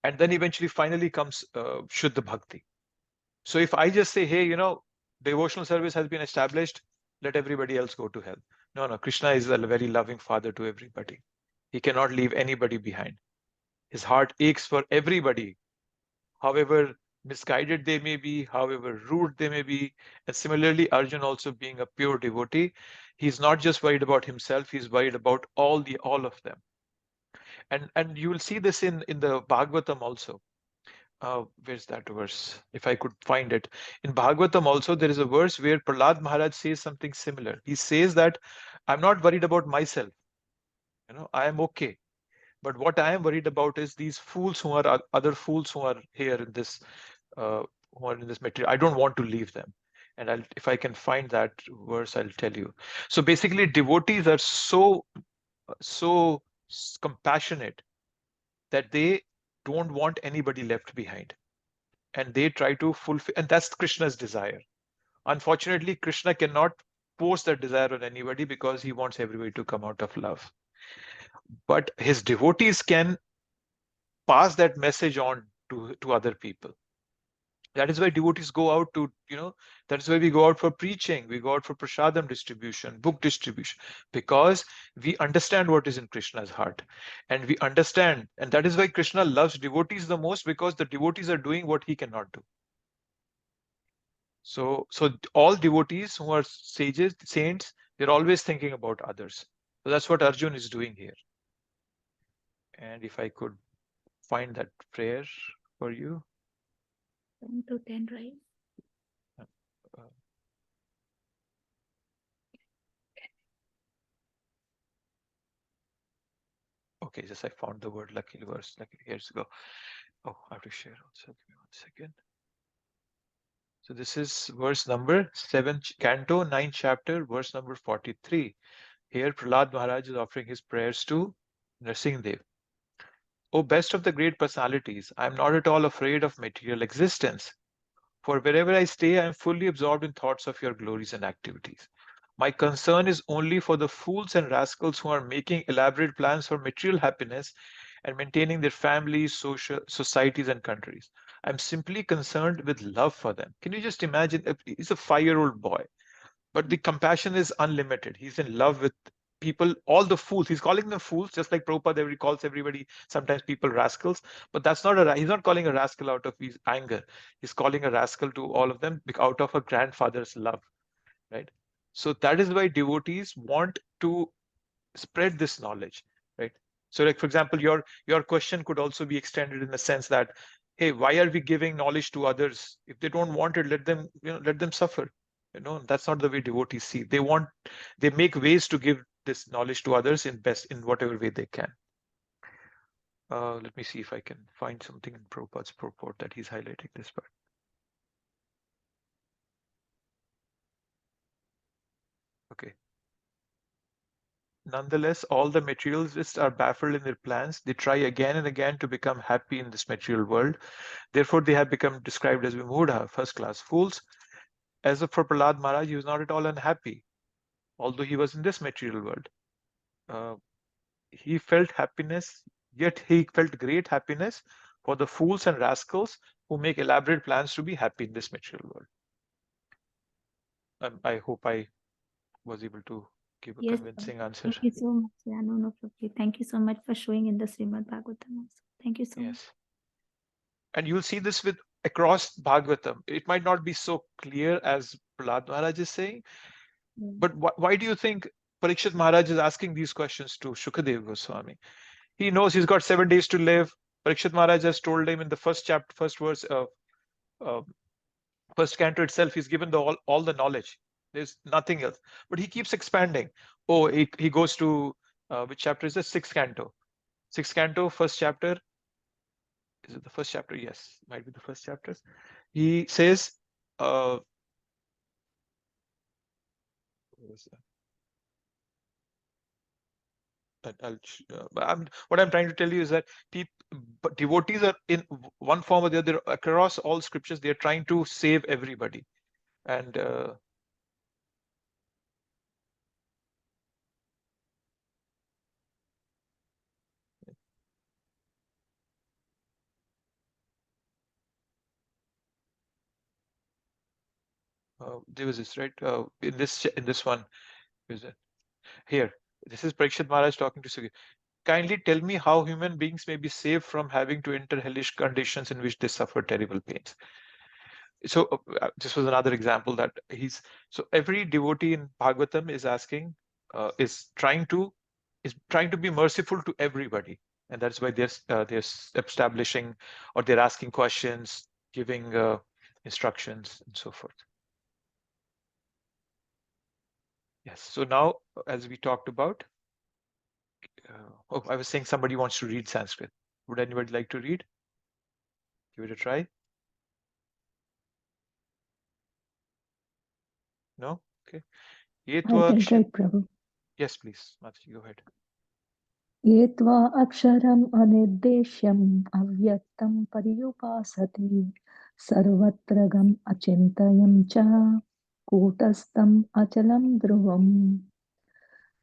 and then eventually finally comes Shuddha Bhakti. So if I just say, hey, devotional service has been established, let everybody else go to hell. No, Krishna is a very loving father to everybody. He cannot leave anybody behind. His heart aches for everybody, however misguided they may be, however rude they may be. And similarly, Arjun also being a pure devotee, he's not just worried about himself, he's worried about all of them. And you will see this in the Bhagavatam also. Where's that verse? If I could find it. In Bhagavatam also, there is a verse where Prahlad Maharaj says something similar. He says that I'm not worried about myself. I am okay. But what I am worried about is these fools who are other fools who are here in this, who are in this material. I don't want to leave them. And if I can find that verse, I'll tell you. So basically, devotees are so compassionate that they don't want anybody left behind, and they try to fulfill, and that's Krishna's desire. Unfortunately, Krishna cannot force that desire on anybody because he wants everybody to come out of love. But his devotees can pass that message on to other people. That is why devotees go out to, that is why we go out for preaching, we go out for prasadam distribution, book distribution, because we understand what is in Krishna's heart. And we understand, and that is why Krishna loves devotees the most, because the devotees are doing what he cannot do. So all devotees who are sages, saints, they're always thinking about others. So that's what Arjun is doing here. And if I could find that prayer for you. 1 to 10, right? Okay, just I found the word lucky verse. Lucky, here's go. Oh, I have to share also. Give me 1 second. So this is verse number 7, Canto 9, chapter, verse number 43. Here, Prahlad Maharaj is offering his prayers to Nrsimhadev. O best of the great personalities, I am not at all afraid of material existence. For wherever I stay, I am fully absorbed in thoughts of your glories and activities. My concern is only for the fools and rascals who are making elaborate plans for material happiness and maintaining their families, societies, and countries. I'm simply concerned with love for them. Can you just imagine? He's a 5-year-old boy, but the compassion is unlimited. He's in love with people, all the fools. He's calling them fools, just like Prabhupada calls everybody, sometimes people rascals. But that's not he's not calling a rascal out of his anger. He's calling a rascal to all of them out of a grandfather's love, right? So that is why devotees want to spread this knowledge, right? So like, for example, your question could also be extended in the sense that, hey, why are we giving knowledge to others? If they don't want it, let them suffer. That's not the way devotees see. They make ways to give this knowledge to others in whatever way they can. Let me see if I can find something in Prabhupada's purport that he's highlighting this part. Okay. Nonetheless, all the materialists are baffled in their plans. They try again and again to become happy in this material world. Therefore, they have become described as Vimudha, first-class fools. As for Prahlad Maharaj, he was not at all unhappy, although he was in this material world. He felt happiness, yet he felt great happiness for the fools and rascals who make elaborate plans to be happy in this material world. I hope I was able to give a convincing answer. Thank you so much. Yeah, no, Prabhuji. Thank you so much for showing in the Srimad Bhagavatam also. Thank you so much. And you'll see this across Bhagavatam. It might not be so clear as Prahlad Maharaj is saying, but why do you think Parikshit Maharaj is asking these questions to Shukadeva Goswami? He knows he's got 7 days to live. Parikshit Maharaj has told him in the first verse of first canto itself, he's given all the knowledge. There's nothing else. But he keeps expanding. Oh, he goes to which chapter is this? Sixth canto. Sixth canto, first chapter. Is it the first chapter? Yes, might be the first chapter. He says, what was that? What I'm trying to tell you is that devotees are in one form or the other across all scriptures. They are trying to save everybody, and there was this right in this one. Is it here? This is Parikshit Maharaj talking to Sugri. Kindly tell me how human beings may be saved from having to enter hellish conditions in which they suffer terrible pains. So this was another example that so every devotee in Bhagavatam is asking, is trying to be merciful to everybody, and that's why they're establishing, or they're asking questions, giving instructions, and so forth. Yes. So now, as we talked about, I was saying somebody wants to read Sanskrit. Would anybody like to read? Give it a try. No? Okay. I can try, Prabhu. Yes, please. Mataji, go ahead. Yetva aksharam anirdeshyam avyaktam pariyupasati sarvatragam achintayam cha kutastam achalam dhruvam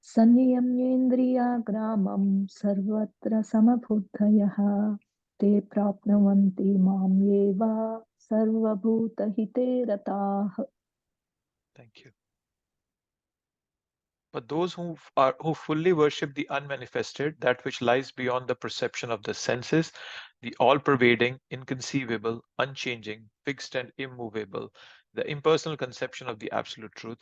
sanyamyendriya gramam sarvatra samabhuddhayaha te prapnavanti mam yeva sarvabhutahite ratah. Thank you. But those who fully worship the unmanifested, that which lies beyond the perception of the senses, the all-pervading, inconceivable, unchanging, fixed and immovable, the impersonal conception of the absolute truth,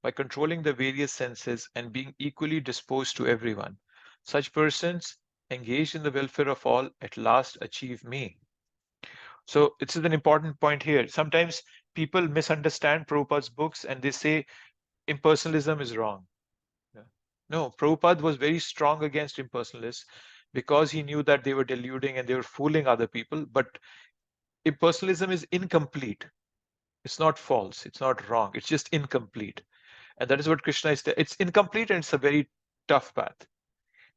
by controlling the various senses and being equally disposed to everyone, such persons, engaged in the welfare of all, at last achieve me. So this is an important point here. Sometimes people misunderstand Prabhupada's books and they say impersonalism is wrong. No, Prabhupada was very strong against impersonalists because he knew that they were deluding and they were fooling other people. But impersonalism is incomplete. It's not false. It's not wrong. It's just incomplete. And that is what Krishna is. It's incomplete and it's a very tough path.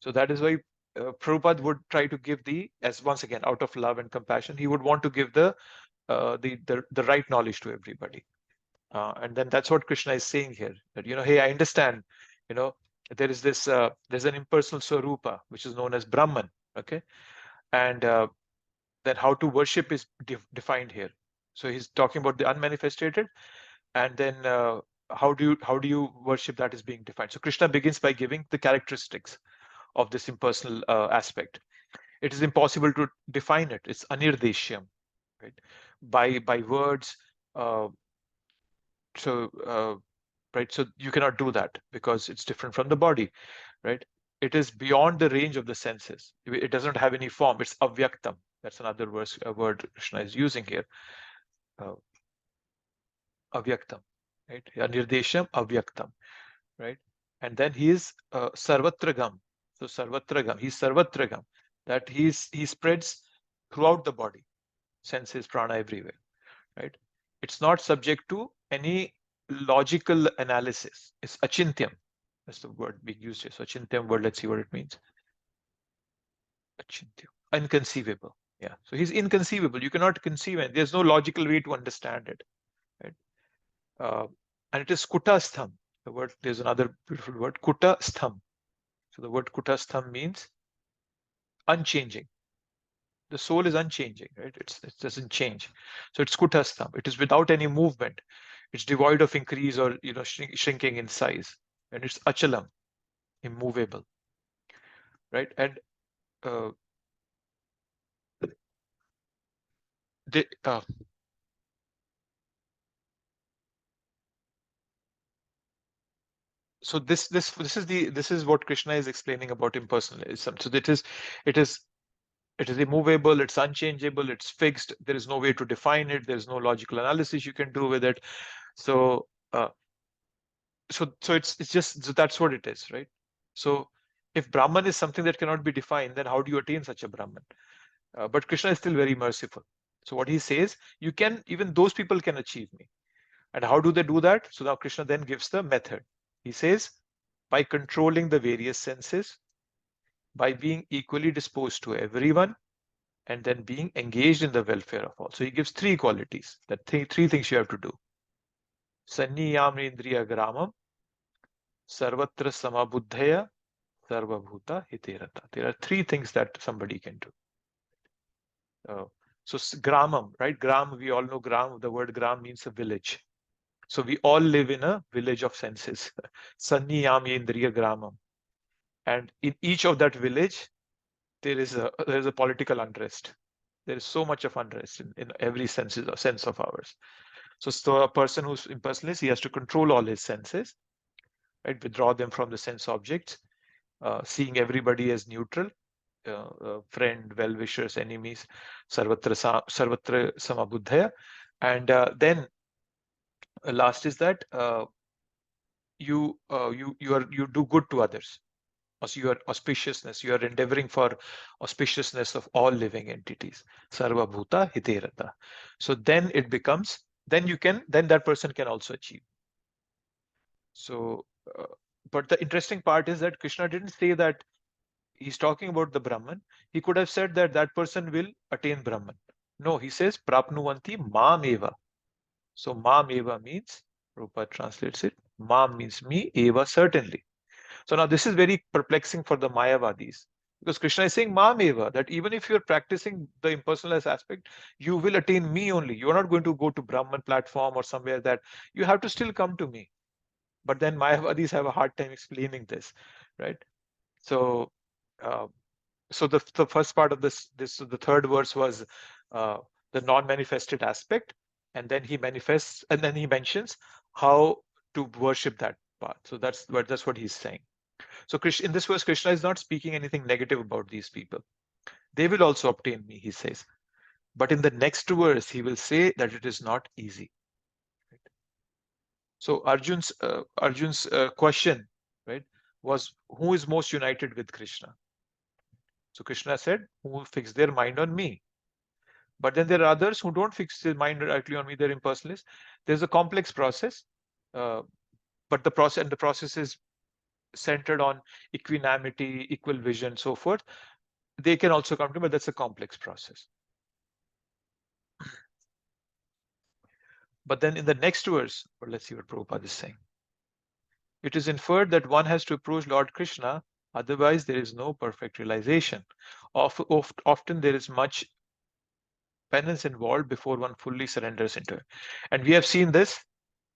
So that is why Prabhupada would try to give as once again, out of love and compassion, he would want to give the right knowledge to everybody. And then that's what Krishna is saying here, that, hey, I understand, there is this, there's an impersonal Swarupa, which is known as Brahman, okay? And then how to worship is defined here. So he's talking about the unmanifested, and then how do you worship, that is being defined. So Krishna begins by giving the characteristics of this impersonal aspect. It is impossible to define it. It's anirdeshyam, right? By words. Right, so you cannot do that because it's different from the body, right? It is beyond the range of the senses. It doesn't have any form. It's avyaktam. That's another word Krishna is using here. Avyaktam, right? Anirdesham avyaktam, right? And then he is sarvatragam. So sarvatragam, he's sarvatragam, that he spreads throughout the body, senses, prana, everywhere, right? It's not subject to any logical analysis. It's achintyam. That's the word being used here. So achintyam word, let's see what it means. Achintyam, inconceivable. Yeah. So he's inconceivable. You cannot conceive it. There's no logical way to understand it. Right? And it is kutastham. The word, there's another beautiful word, kutastham. So the word kutastham means unchanging. The soul is unchanging, right? It doesn't change. So it's kutastham. It is without any movement. It's devoid of increase or shrinking in size, and it's achalam, immovable, right? And so this is what Krishna is explaining about impersonalism. So it is immovable, it's unchangeable, it's fixed. There is no way to define it. There's no logical analysis you can do with it. So so it's just, so that's what it is, right? So if Brahman is something that cannot be defined, then how do you attain such a Brahman? But Krishna is still very merciful. So what he says, you can, even those people can achieve me. And how do they do that? So now Krishna then gives the method. He says, by controlling the various senses, by being equally disposed to everyone, and then being engaged in the welfare of all. So he gives three qualities, that three things you have to do. Sanniyamrindriya gramam, sarvatra samabuddhaya, sarvabhuta hiterata. There are three things that somebody can do. So gramam, right? Gram, we all know gram, the word gram means a village. So we all live in a village of senses. Sanniyamrindriya gramam. And in each of that village, there is a political unrest. There is so much of unrest in every sense of ours. So a person who's impersonalist, he has to control all his senses, right? Withdraw them from the sense objects, seeing everybody as neutral, friend, well-wishers, enemies, sarvatra samabuddhaya. And then last is that you do good to others. Also, your auspiciousness, you are endeavoring for auspiciousness of all living entities. Sarva bhuta hiterata. So then it becomes, then that person can also achieve. So, but the interesting part is that Krishna didn't say that he's talking about the Brahman. He could have said that that person will attain Brahman. No, he says prapnuvanti mam eva. So mam eva means, Prabhupada translates it, mam means me, eva certainly. So now this is very perplexing for the Mayavadis, because Krishna is saying mam eva, that even if you're practicing the impersonalized aspect, you will attain me only. You're not going to go to Brahman platform or somewhere, that you have to still come to me. But then Mayavadis have a hard time explaining this, right? So so the first part of this the third verse was the non-manifested aspect, and then he manifests, and then he mentions how to worship that path. So that's what he's saying. So in this verse, Krishna is not speaking anything negative about these people. They will also obtain me, he says. But in the next verse, he will say that it is not easy. So Arjun's question, right, was, who is most united with Krishna? So Krishna said, who will fix their mind on me. But then there are others who don't fix their mind directly on me, they're impersonalists. There's a complex process, but the process is centered on equanimity, equal vision, so forth. They can also come to me, but that's a complex process. But then in the next verse, or let's see what Prabhupada is saying. It is inferred that one has to approach Lord Krishna, otherwise there is no perfect realization. Often there is much penance involved before one fully surrenders into it. And we have seen this,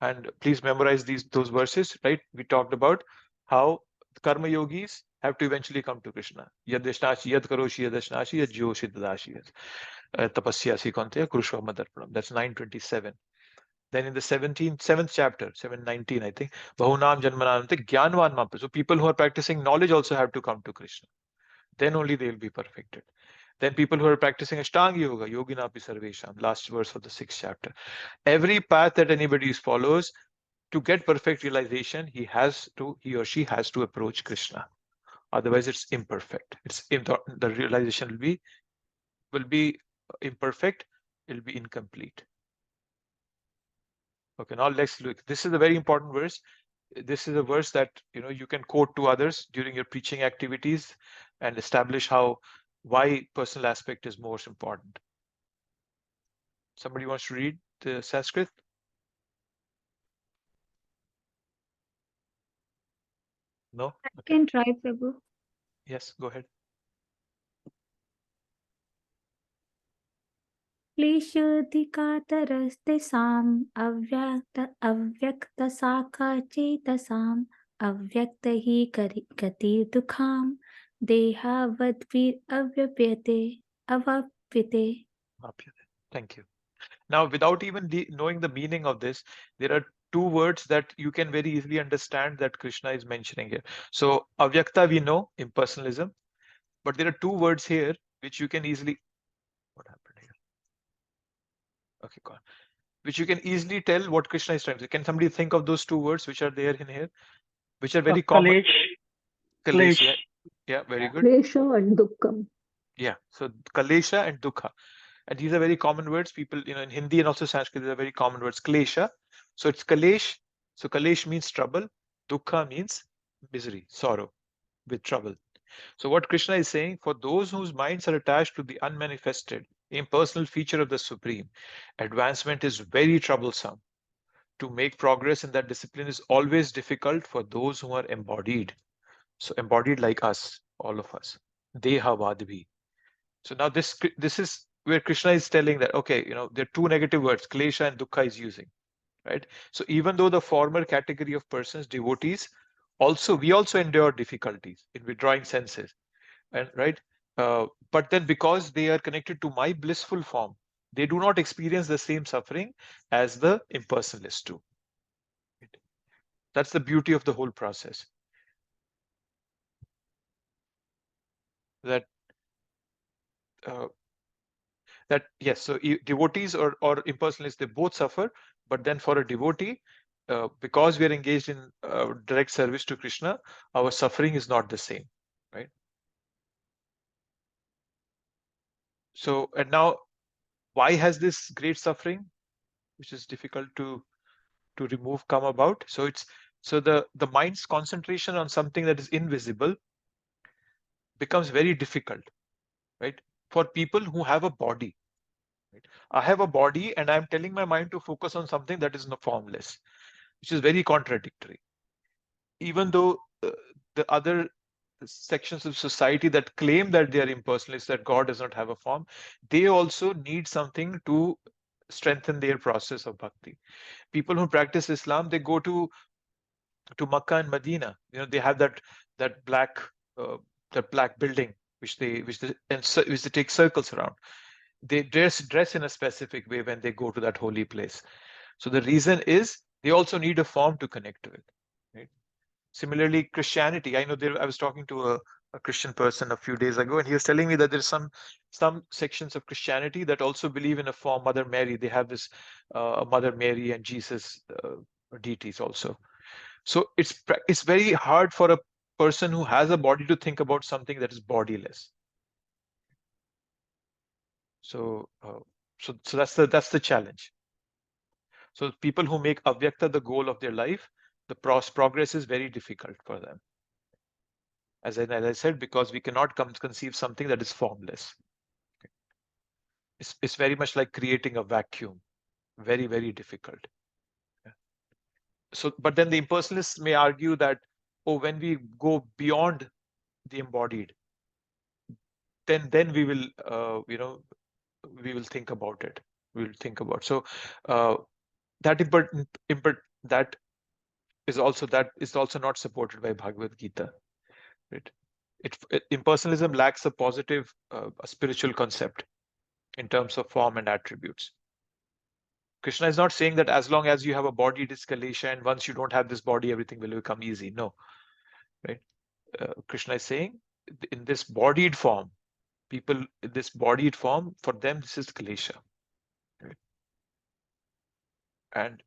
and please memorize those verses, right? We talked about how karma yogis have to eventually come to Krishna. Yad dashnashi, yad karoshi, yad dashnashi, yad jyoshi dadashi, tapasyasi konteya krushva madarpanam. That's 927. Then in the 7th chapter, 719, I think, bahunam janmanante jnanvan mampa. So people who are practicing knowledge also have to come to Krishna. Then only they will be perfected. Then people who are practicing Ashtanga Yoga, Yoginapi Sarvesham, last verse of the 6th chapter. Every path that anybody follows, to get perfect realization, he or she has to approach Krishna. Otherwise, it's imperfect. The realization will be imperfect. It will be incomplete. Okay, now let's look. This is a very important verse. This is a verse that you can quote to others during your preaching activities and establish why personal aspect is most important. Somebody wants to read the Sanskrit? No? I can try, Prabhu. Yes, go ahead. क्लेशोऽधिकातरस्तेषाम् अव्यक्तशाखाचेतसाम् अव्यक्तहि गतिर्दुःखाम् देहावद्भिरव्यप्यते. Thank you. Now, without even knowing the meaning of this, there are two words that you can very easily understand that Krishna is mentioning here. So, avyakta we know, impersonalism, but there are two words here which you can easily. What happened here? Okay, go on. which you can easily tell what Krishna is trying to say. Can somebody think of those two words which are there in here, which are very common? Kalesh. Kalesh. Yeah, very good. Klesha and Dukkham. Yeah, so Kalesha and Dukha. And these are very common words. People, in Hindi and also Sanskrit, these are very common words. Klesha. So it's Kalesh. So Kalesh means trouble. Dukha means misery, sorrow, with trouble. So what Krishna is saying, for those whose minds are attached to the unmanifested, impersonal feature of the Supreme, advancement is very troublesome. To make progress in that discipline is always difficult for those who are embodied. So embodied like us, all of us. Deha vadvi. So now this is where Krishna is telling that, okay, there are two negative words, klesha and dukkha is using, right? So even though the former category of persons, devotees, we also endure difficulties in withdrawing senses, and right? But then because they are connected to my blissful form, they do not experience the same suffering as the impersonalists do. That's the beauty of the whole process. That yes, so devotees or impersonalists, they both suffer, but then for a devotee, because we are engaged in direct service to Krishna, our suffering is not the same, right? So, and now, why has this great suffering, which is difficult to remove, come about? So the mind's concentration on something that is invisible becomes very difficult, right? For people who have a body, right? I have a body and I'm telling my mind to focus on something that is formless, which is very contradictory. Even though the other sections of society that claim that they are impersonalists, that God does not have a form, they also need something to strengthen their process of bhakti. People who practice Islam, they go to Makkah and Medina. They have that black building which they take circles around. They dress in a specific way when they go to that holy place. So the reason is they also need a form to connect to it. Right? Similarly, Christianity. I know I was talking to a Christian person a few days ago, and he was telling me that there's some sections of Christianity that also believe in a form, Mother Mary. They have this Mother Mary and Jesus deities also. So it's very hard for a person who has a body to think about something that is bodiless. So that's the challenge. So people who make Avyakta the goal of their life, the progress is very difficult for them. As I said, because we cannot conceive something that is formless. It's very much like creating a vacuum. Very, very difficult. So, but then the impersonalists may argue that, when we go beyond the embodied, then we will, we will think about it. We will think about. So that is also not supported by Bhagavad Gita. Right? Impersonalism lacks a positive a spiritual concept in terms of form and attributes. Krishna is not saying that as long as you have a body, it is Kalesha, and once you don't have this body, everything will become easy. No, right? Krishna is saying in this bodied form, for them, this is Kalesha. Right? And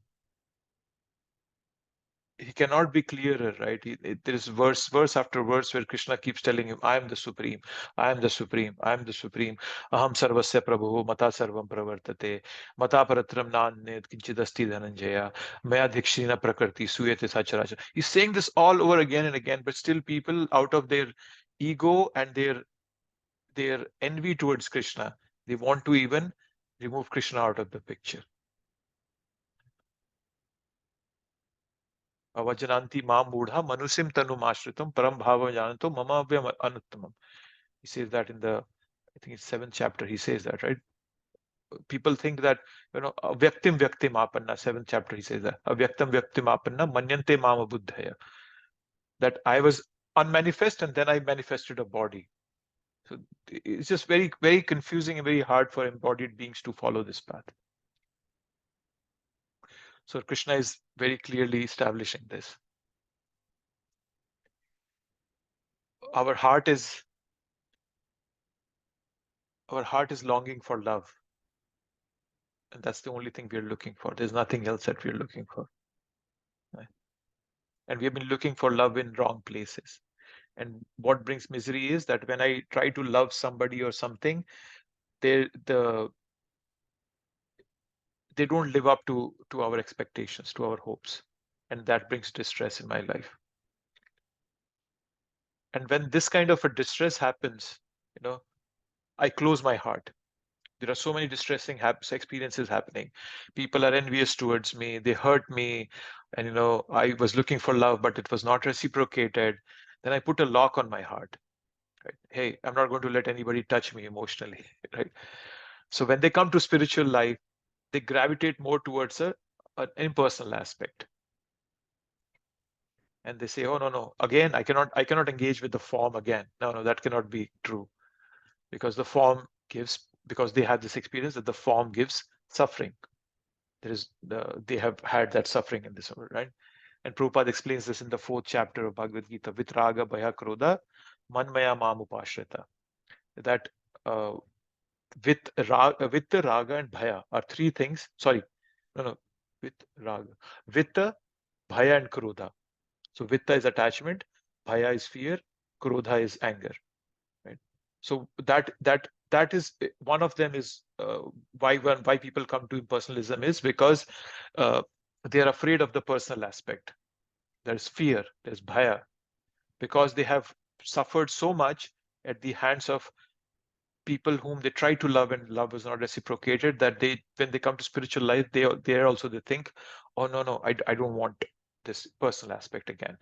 he cannot be clearer, right? There is verse after verse where Krishna keeps telling him, I am the Supreme, I am the Supreme, I am the Supreme. Aham sarvasya prabhu, mata sarvam pravartate, mata paratram nanyat kinchidasti dhananjaya, maya dikshina prakriti suyate sacharacha. He's saying this all over again and again, but still people, out of their ego and their envy towards Krishna, they want to even remove Krishna out of the picture. Avajananti mam mudha manusim tanum ashritam param bhava jananto mama avyam anuttamam. He says that in I think it's 7th chapter, he says that, right? People think that, vyaktim apanna, 7th chapter, he says that. Avyaktam apanna manyante mama buddhaya. That I was unmanifest and then I manifested a body. So it's just very, very confusing and very hard for embodied beings to follow this path. So Krishna is very clearly establishing this. Our heart is longing for love. And that's the only thing we're looking for. There's nothing else that we're looking for. Right? And we have been looking for love in wrong places. And what brings misery is that when I try to love somebody or something, they don't live up to our expectations, to our hopes. And that brings distress in my life. And when this kind of a distress happens, I close my heart. There are so many distressing experiences happening. People are envious towards me. They hurt me. And, I was looking for love, but it was not reciprocated. Then I put a lock on my heart. Right? Hey, I'm not going to let anybody touch me emotionally. Right? So when they come to spiritual life, they gravitate more towards an impersonal aspect. And they say, oh, no. Again, I cannot engage with the form again. No, that cannot be true. Because the form because they have this experience that the form gives suffering. They have had that suffering in this world, right? And Prabhupada explains this in the 4th chapter of Bhagavad Gita, Vitraga Bhaya Krodha Manmaya Mamupashrita. That Vitta, Raga, and Bhaya are 3 things. Sorry, no, with Raga. Vitta, Bhaya, and Krodha. So Vitta is attachment, Bhaya is fear, Krodha is anger. Right? So that is one of them is why people come to impersonalism is because they are afraid of the personal aspect. There's fear, there's bhaya, because they have suffered so much at the hands of people whom they try to love and love is not reciprocated, that when they come to spiritual life, they think, oh no, I don't want this personal aspect again.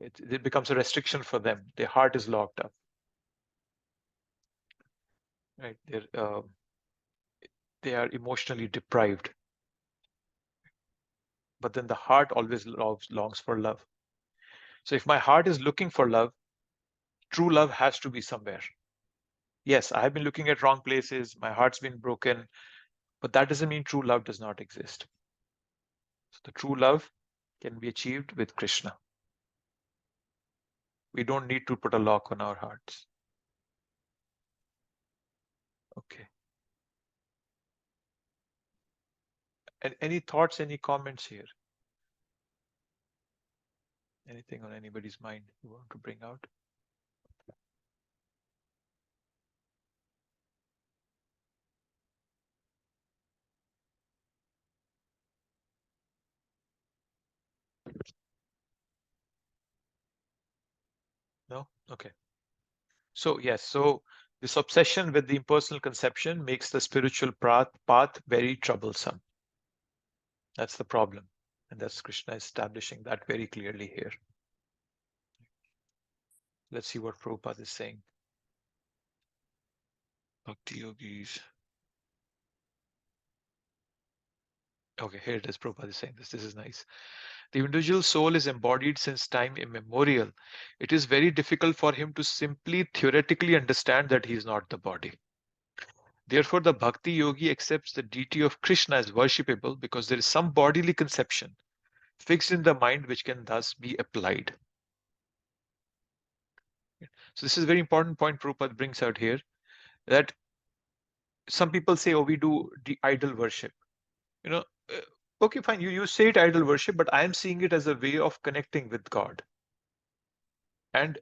It becomes a restriction for them. Their heart is locked up. Right? They are emotionally deprived. But then the heart always longs for love. So if my heart is looking for love, true love has to be somewhere. Yes, I have been looking at wrong places, my heart's been broken, but that doesn't mean true love does not exist. So the true love can be achieved with Krishna. We don't need to put a lock on our hearts. Okay. And any thoughts, any comments here? Anything on anybody's mind you want to bring out? No? Okay. So yes, so this obsession with the impersonal conception makes the spiritual path very troublesome. That's the problem. And that's Krishna establishing that very clearly here. Let's see what Prabhupada is saying. Bhakti Yogis. Okay, here it is. Prabhupada is saying this. This is nice. The individual soul is embodied since time immemorial. It is very difficult for him to simply theoretically understand that he is not the body. Therefore, the Bhakti Yogi accepts the deity of Krishna as worshipable because there is some bodily conception fixed in the mind which can thus be applied. So this is a very important point Prabhupada brings out here, that some people say, oh, we do idol worship. Okay, fine, you say it idol worship, but I am seeing it as a way of connecting with God. And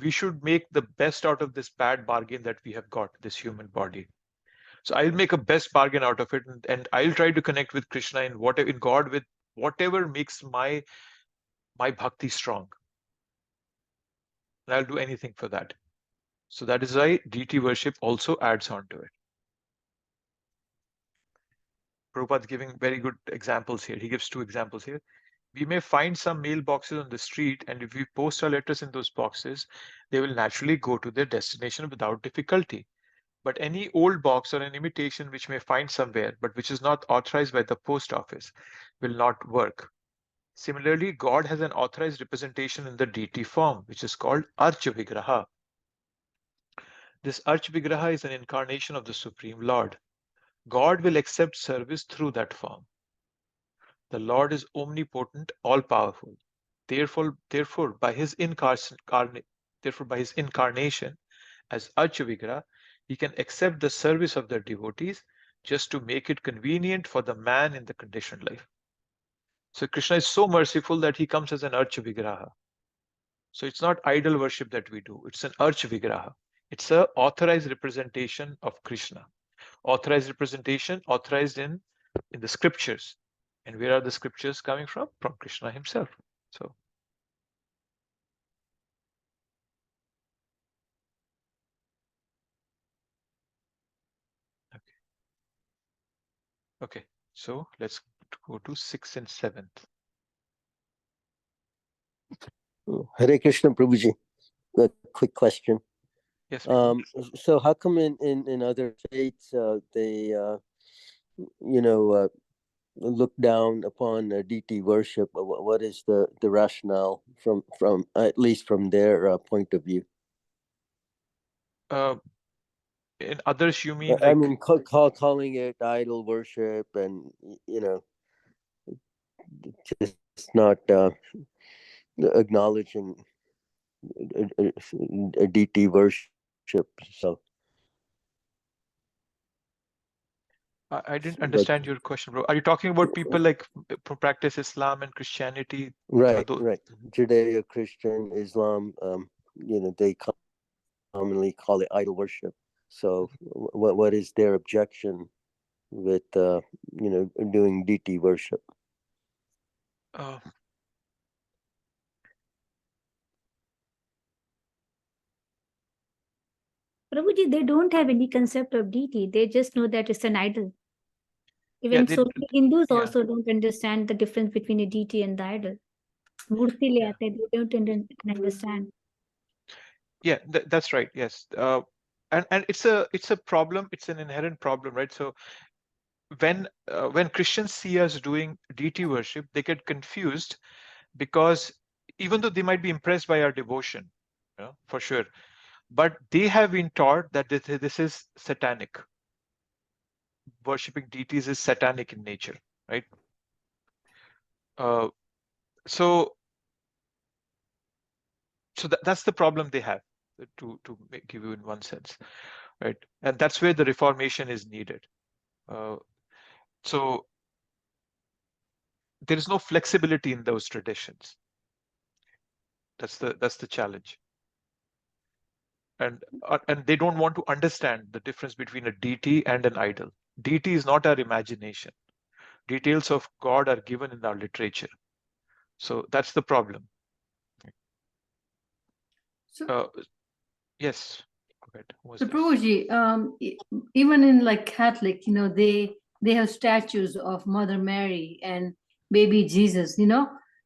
we should make the best out of this bad bargain that we have got, this human body. So I'll make a best bargain out of it, and I'll try to connect with Krishna in God with whatever makes my bhakti strong. And I'll do anything for that. So that is why deity worship also adds on to it. Prabhupada is giving very good examples here. He gives 2 examples here. We may find some mailboxes on the street, and if we post our letters in those boxes, they will naturally go to their destination without difficulty. But any old box or an imitation which may find somewhere, but which is not authorized by the post office, will not work. Similarly, God has an authorized representation in the deity form, which is called Archa Vigraha. This Archa Vigraha is an incarnation of the Supreme Lord. God will accept service through that form. The Lord is omnipotent, all-powerful. Therefore, by his incarnation as Archa Vigraha, he can accept the service of the devotees just to make it convenient for the man in the conditioned life. So Krishna is so merciful that he comes as an Archa Vigraha. So it's not idol worship that we do. It's an Archa Vigraha. It's an authorized representation of Krishna. Authorized representation, authorized in the scriptures. And where are the scriptures coming from? From Krishna himself. So. Okay, so let's go to 6th and 7th. Hare Krishna, Prabhuji. A quick question. Yes. So how come in other faiths they look down upon deity worship? What is the rationale from at least from their point of view? In others, you mean I like? mean, calling it idol worship, and just not acknowledging a deity worship. So I didn't understand your question, bro. Are you talking about people like who practice Islam and Christianity? Right. Judeo-Christian, Islam, they commonly call it idol worship. So what is their objection with doing deity worship? Prabhuji, they don't have any concept of deity. They just know that it's an idol. Even so many Hindus also don't understand the difference between a deity and the idol. Murti le aate, they don't understand. Yeah, that's right. Yes. And it's a problem. It's an inherent problem, right? So when Christians see us doing deity worship, they get confused because even though they might be impressed by our devotion, for sure, but they have been taught that this is satanic. Worshipping deities is satanic in nature, right? So that's the problem they have, to give you in one sense, right? And that's where the reformation is needed. So there is no flexibility in those traditions. That's the challenge. And they don't want to understand the difference between a deity and an idol. Deity is not our imagination. Details of God are given in our literature. So that's the problem. So, yes. Go ahead. So Prabhuji, even in like Catholic, they have statues of Mother Mary and baby Jesus,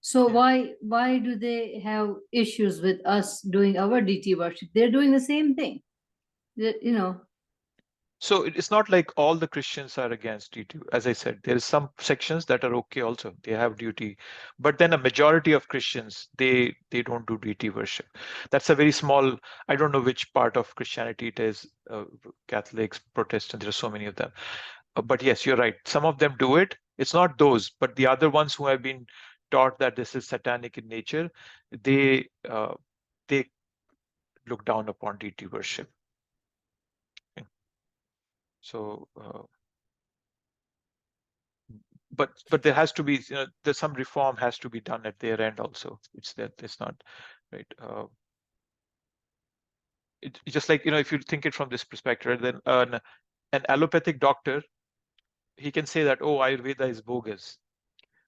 So why do they have issues with us doing our deity worship? They're doing the same thing, So it's not like all the Christians are against duty. As I said, there is some sections that are okay also. They have duty. But then a majority of Christians, they don't do deity worship. That's a very small, I don't know which part of Christianity it is, Catholics, Protestants, there are so many of them. But yes, you're right. Some of them do it. It's not those, but the other ones who have been taught that this is satanic in nature, they look down upon deity worship. So, but there has to be, there's some reform has to be done at their end also. It's not right. It's just like, if you think it from this perspective, then an allopathic doctor, he can say that, oh, Ayurveda is bogus.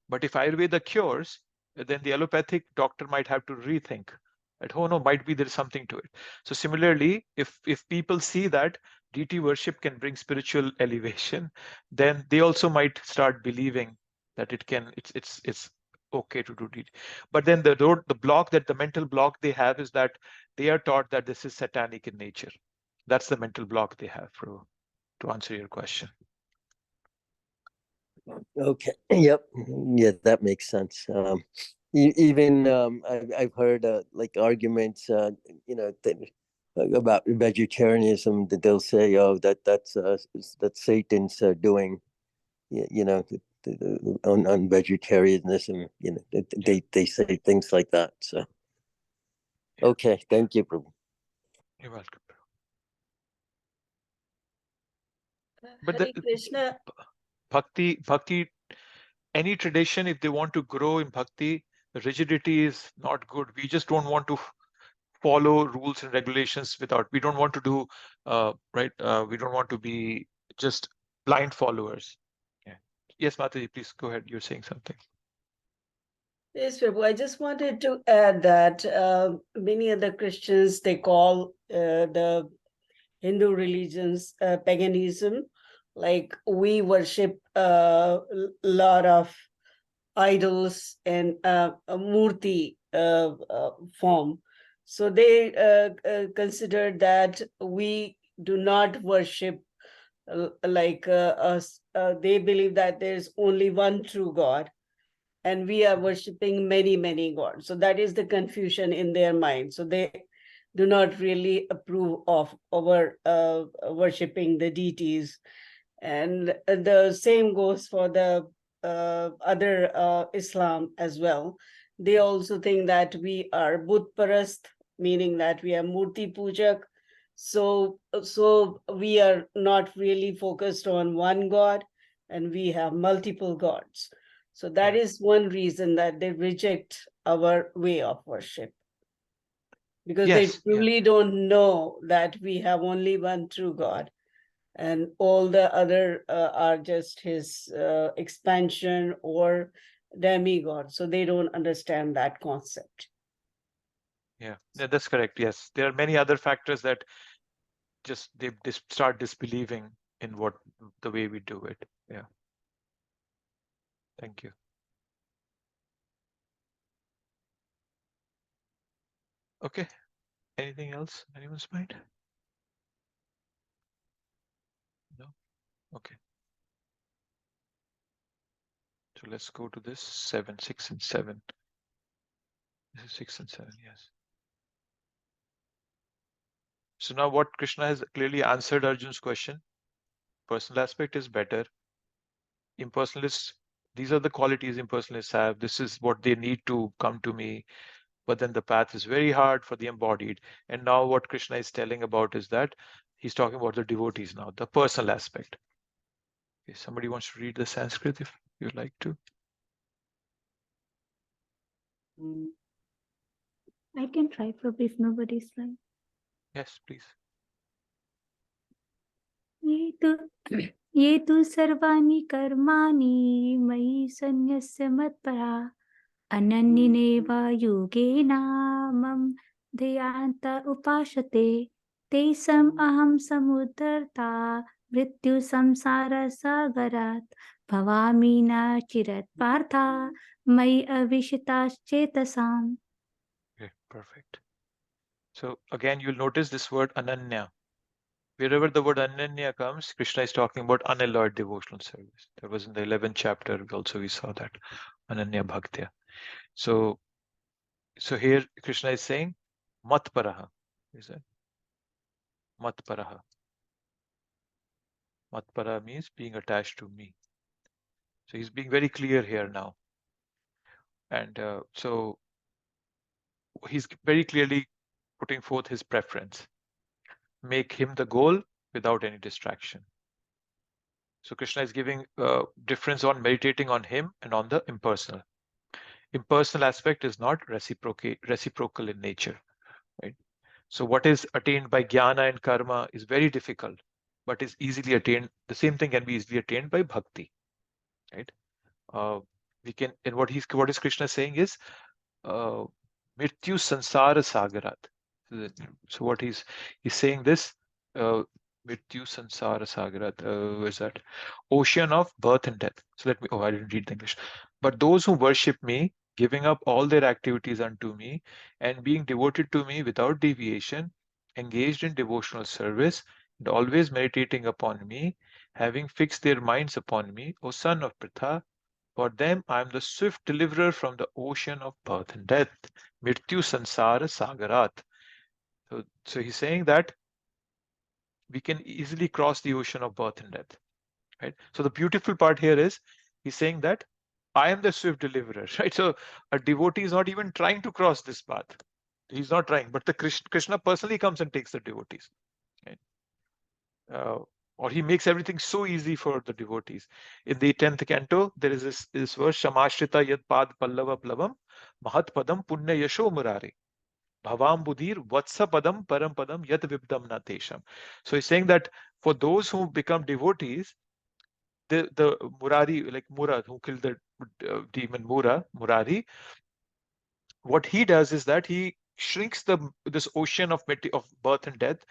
But if Ayurveda cures, then the allopathic doctor might have to rethink. Oh no, might be there's something to it. So similarly, if people see that deity worship can bring spiritual elevation, then they also might start believing that it's okay to do deity. But then the mental block they have is that they are taught that this is satanic in nature. That's the mental block they have, to answer your question. Okay. Yep. Yeah, that makes sense. Even I've heard like arguments, about vegetarianism, that they'll say, "Oh, that's Satan's doing," on vegetarianism. They say things like that. So, okay, thank you, Prabhu. You're welcome. But Hare the Krishna. bhakti, any tradition, if they want to grow in bhakti, rigidity is not good. We just don't want to follow rules and regulations we don't want to do, we don't want to be just blind followers. Yeah. Yes, Mataji, please go ahead. You're saying something. Yes, Prabhu, I just wanted to add that many other Christians, they call the Hindu religions paganism. Like we worship a lot of idols and a murti form. So they consider that we do not worship like us. They believe that there's only one true God, and we are worshiping many, many gods. So that is the confusion in their mind. So they do not really approve of our worshiping the deities. And the same goes for the other Islam as well. They also think that we are Budparast, meaning that we are Murti Pujak. So we are not really focused on one God, and we have multiple gods. So that is one reason that they reject our way of worship, because they truly don't know that we have only one true God, and all the other are just his expansion or demigod. So they don't understand that concept. Yeah, that's correct. Yes, there are many other factors that just they start disbelieving in what the way we do it. Yeah. Thank you. Okay. Anything else? Anyone's mind? No? Okay. So let's go to this 7, 6, and 7. This is 6 and 7, yes. So now what Krishna has clearly answered Arjun's question. Personal aspect is better. Impersonalists, these are the qualities impersonalists have. This is what they need to come to me. But then the path is very hard for the embodied. And now what Krishna is telling about is that he's talking about the devotees now, the personal aspect. Okay, somebody wants to read the Sanskrit if you'd like to. I can try for if nobody's trying. Yes, please. ये तु सर्वाणि कर्माणि मयि सन्न्यस्य मत्परा अनन्येनैव योगेन मम ध्यायन्त उपासते तेषाम् अहं समुद्धर्ता मृत्यु संसारसागरात् भवामि न चिरत् पार्थ मयि अविश्वासचेतसाम्. Okay, perfect. So again, you'll notice this word ananya. Wherever the word ananya comes, Krishna is talking about unalloyed devotional service. That was in the 11th chapter. We saw that ananya bhaktya. So here Krishna is saying matparaha. Is that matparaha? Matpara means being attached to me. So he's being very clear here now. And so he's very clearly putting forth his preference. Make him the goal without any distraction. So Krishna is giving difference on meditating on him and on the impersonal. Impersonal aspect is not reciprocal in nature, right? So what is attained by jnana and karma is very difficult, but is easily attained. The same thing can be easily attained by bhakti, right? We can, and what is Krishna saying is mrityu sansara sagarat. So what he's saying this mrityu sansara sagarat, where's that? Ocean of birth and death. So I didn't read the English. But those who worship me, giving up all their activities unto me and being devoted to me without deviation, engaged in devotional service and always meditating upon me, having fixed their minds upon me, O son of Pritha, for them I am the swift deliverer from the ocean of birth and death, Mrityu Sansara Sagarat. So he's saying that we can easily cross the ocean of birth and death, right? So the beautiful part here is he's saying that I am the swift deliverer, right? So a devotee is not even trying to cross this path. He's not trying, but the Krishna personally comes and takes the devotees, right? Or he makes everything so easy for the devotees. In the 10th canto, there is this verse, Shamashrita yad pad pallava plavam mahat padam punya yasho murare. Bhavam budhir vatsa padam param padam yat vibdam na tesham. So he's saying that for those who become devotees, the Murari, like Mura, who killed the demon Murari, what he does is that he shrinks this ocean of birth and death.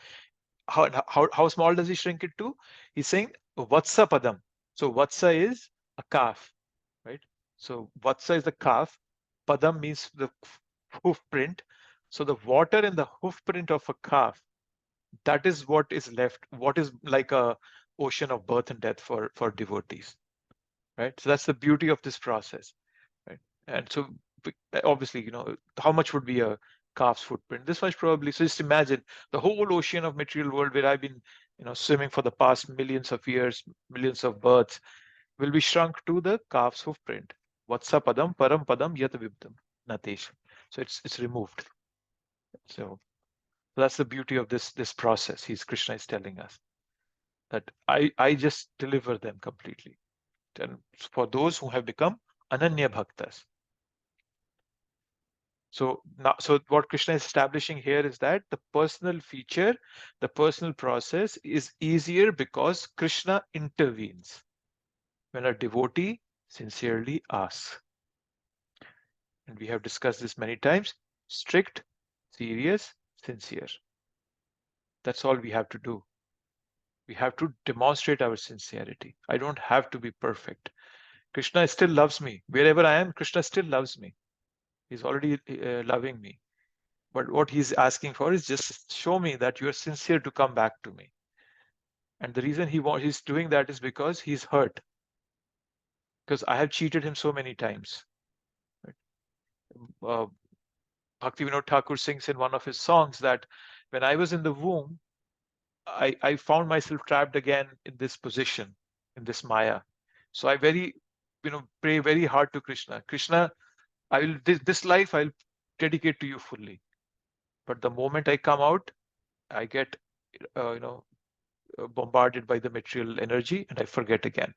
How small does he shrink it to? He's saying Vatsa Padam. So Vatsa is a calf, right? So Vatsa is the calf. Padam means the hoof print. So the water in the hoof print of a calf, that is what is left, what is like a ocean of birth and death for devotees, right? So that's the beauty of this process, right? And so obviously, how much would be a calf's footprint? This much probably. So just imagine the whole ocean of material world where I've been, swimming for the past millions of years, millions of births, will be shrunk to the calf's footprint. Vatsa padam param padam yat vibdam natesh. So it's removed. So that's the beauty of this process. Krishna is telling us that I just deliver them completely. And for those who have become Ananya Bhaktas. So what Krishna is establishing here is that the personal feature, the personal process is easier because Krishna intervenes when a devotee sincerely asks. And we have discussed this many times. Strict, serious, sincere. That's all we have to do. We have to demonstrate our sincerity. I don't have to be perfect. Krishna still loves me. Wherever I am, Krishna still loves me. He's already loving me. But what he's asking for is just show me that you are sincere to come back to me. And the reason he's doing that is because he's hurt. Because I have cheated him so many times. Right? Bhaktivinoda Thakur sings in one of his songs that when I was in the womb, I found myself trapped again in this position, in this Maya. So I pray very hard to Krishna. Krishna, this life I'll dedicate to you fully. But the moment I come out, I get, bombarded by the material energy and I forget again.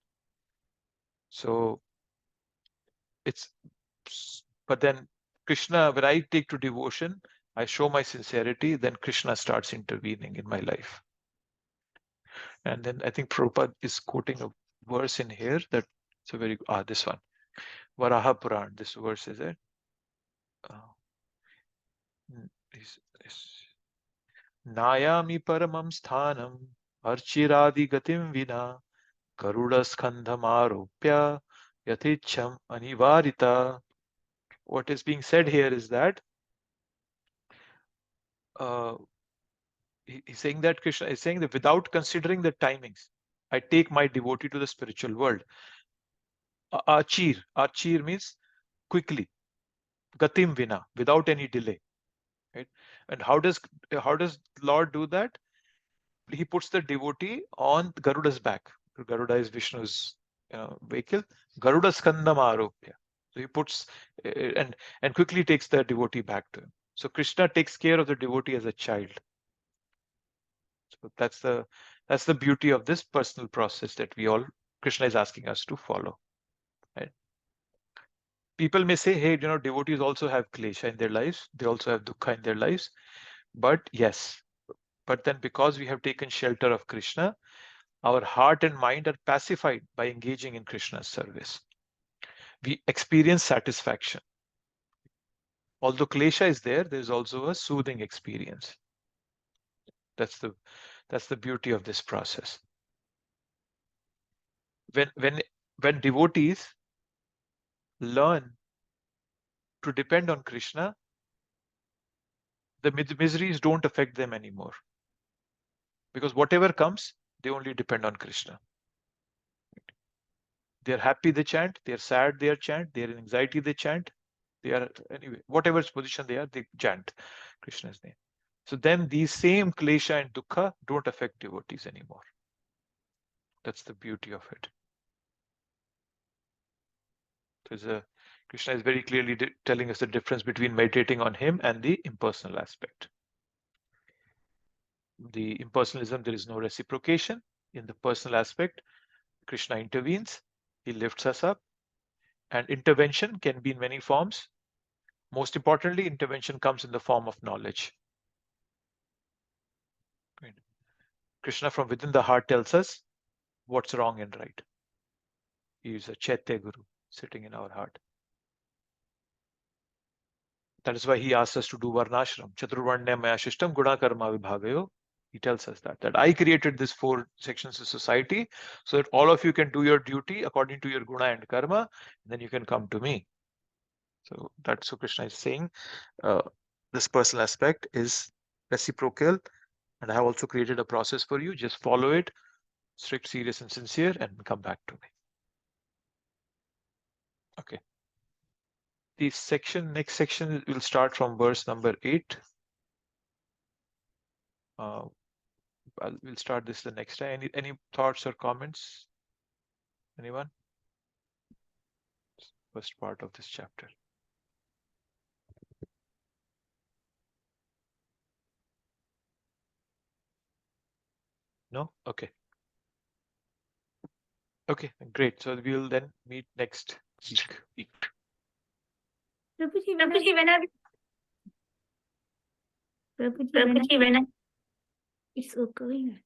So but then Krishna, when I take to devotion, I show my sincerity, then Krishna starts intervening in my life. And then I think Prabhupada is quoting a verse in here that it's a very this one, Varaha Puran. This verse is it. Nayami paramam sthanam archiradi gatim vina Garuda skandhamaropya yaticham anivarita. What is being said here is that he's saying that Krishna is saying that without considering the timings, I take my devotee to the spiritual world. Achir means quickly, gatim vina, without any delay. Right? And how does Lord do that? He puts the devotee on Garuda's back. Garuda is Vishnu's vehicle. Garuda skandam aropya. So he puts and quickly takes the devotee back to him. So Krishna takes care of the devotee as a child. So that's the beauty of this personal process that Krishna is asking us to follow. Right? People may say, hey, devotees also have klesha in their lives. They also have dukkha in their lives. But yes, but then because we have taken shelter of Krishna, our heart and mind are pacified by engaging in Krishna's service. We experience satisfaction. Although klesha is there is also a soothing experience. That's the beauty of this process. When devotees learn to depend on Krishna, the miseries don't affect them anymore. Because whatever comes, they only depend on Krishna. They're happy, they chant. They're sad, they chant. They're in anxiety, they chant. They are, anyway, whatever position they are, they chant Krishna's name. So then these same klesha and dukkha don't affect devotees anymore. That's the beauty of it. Krishna is very clearly telling us the difference between meditating on him and the impersonal aspect. The impersonalism, there is no reciprocation. In the personal aspect, Krishna intervenes, he lifts us up, and intervention can be in many forms. Most importantly, intervention comes in the form of knowledge. Right. Krishna from within the heart tells us what's wrong and right. He is a Chaitya Guru sitting in our heart. That is why he asks us to do Varnashram. Chaturvarnya maya shishtam guna karma vibhagayo. He tells us that I created these 4 sections of society so that all of you can do your duty according to your guna and karma, and then you can come to me. So that's what Krishna is saying. This personal aspect is reciprocal, and I have also created a process for you. Just follow it, strict, serious, and sincere, and come back to me. Okay. The next section will start from verse number 8. We'll start this the next time. Any thoughts or comments? Anyone? First part of this chapter. No? Okay. Okay, great. So we'll then meet next week. Prabhuji, Prabhuji, when I it's okay.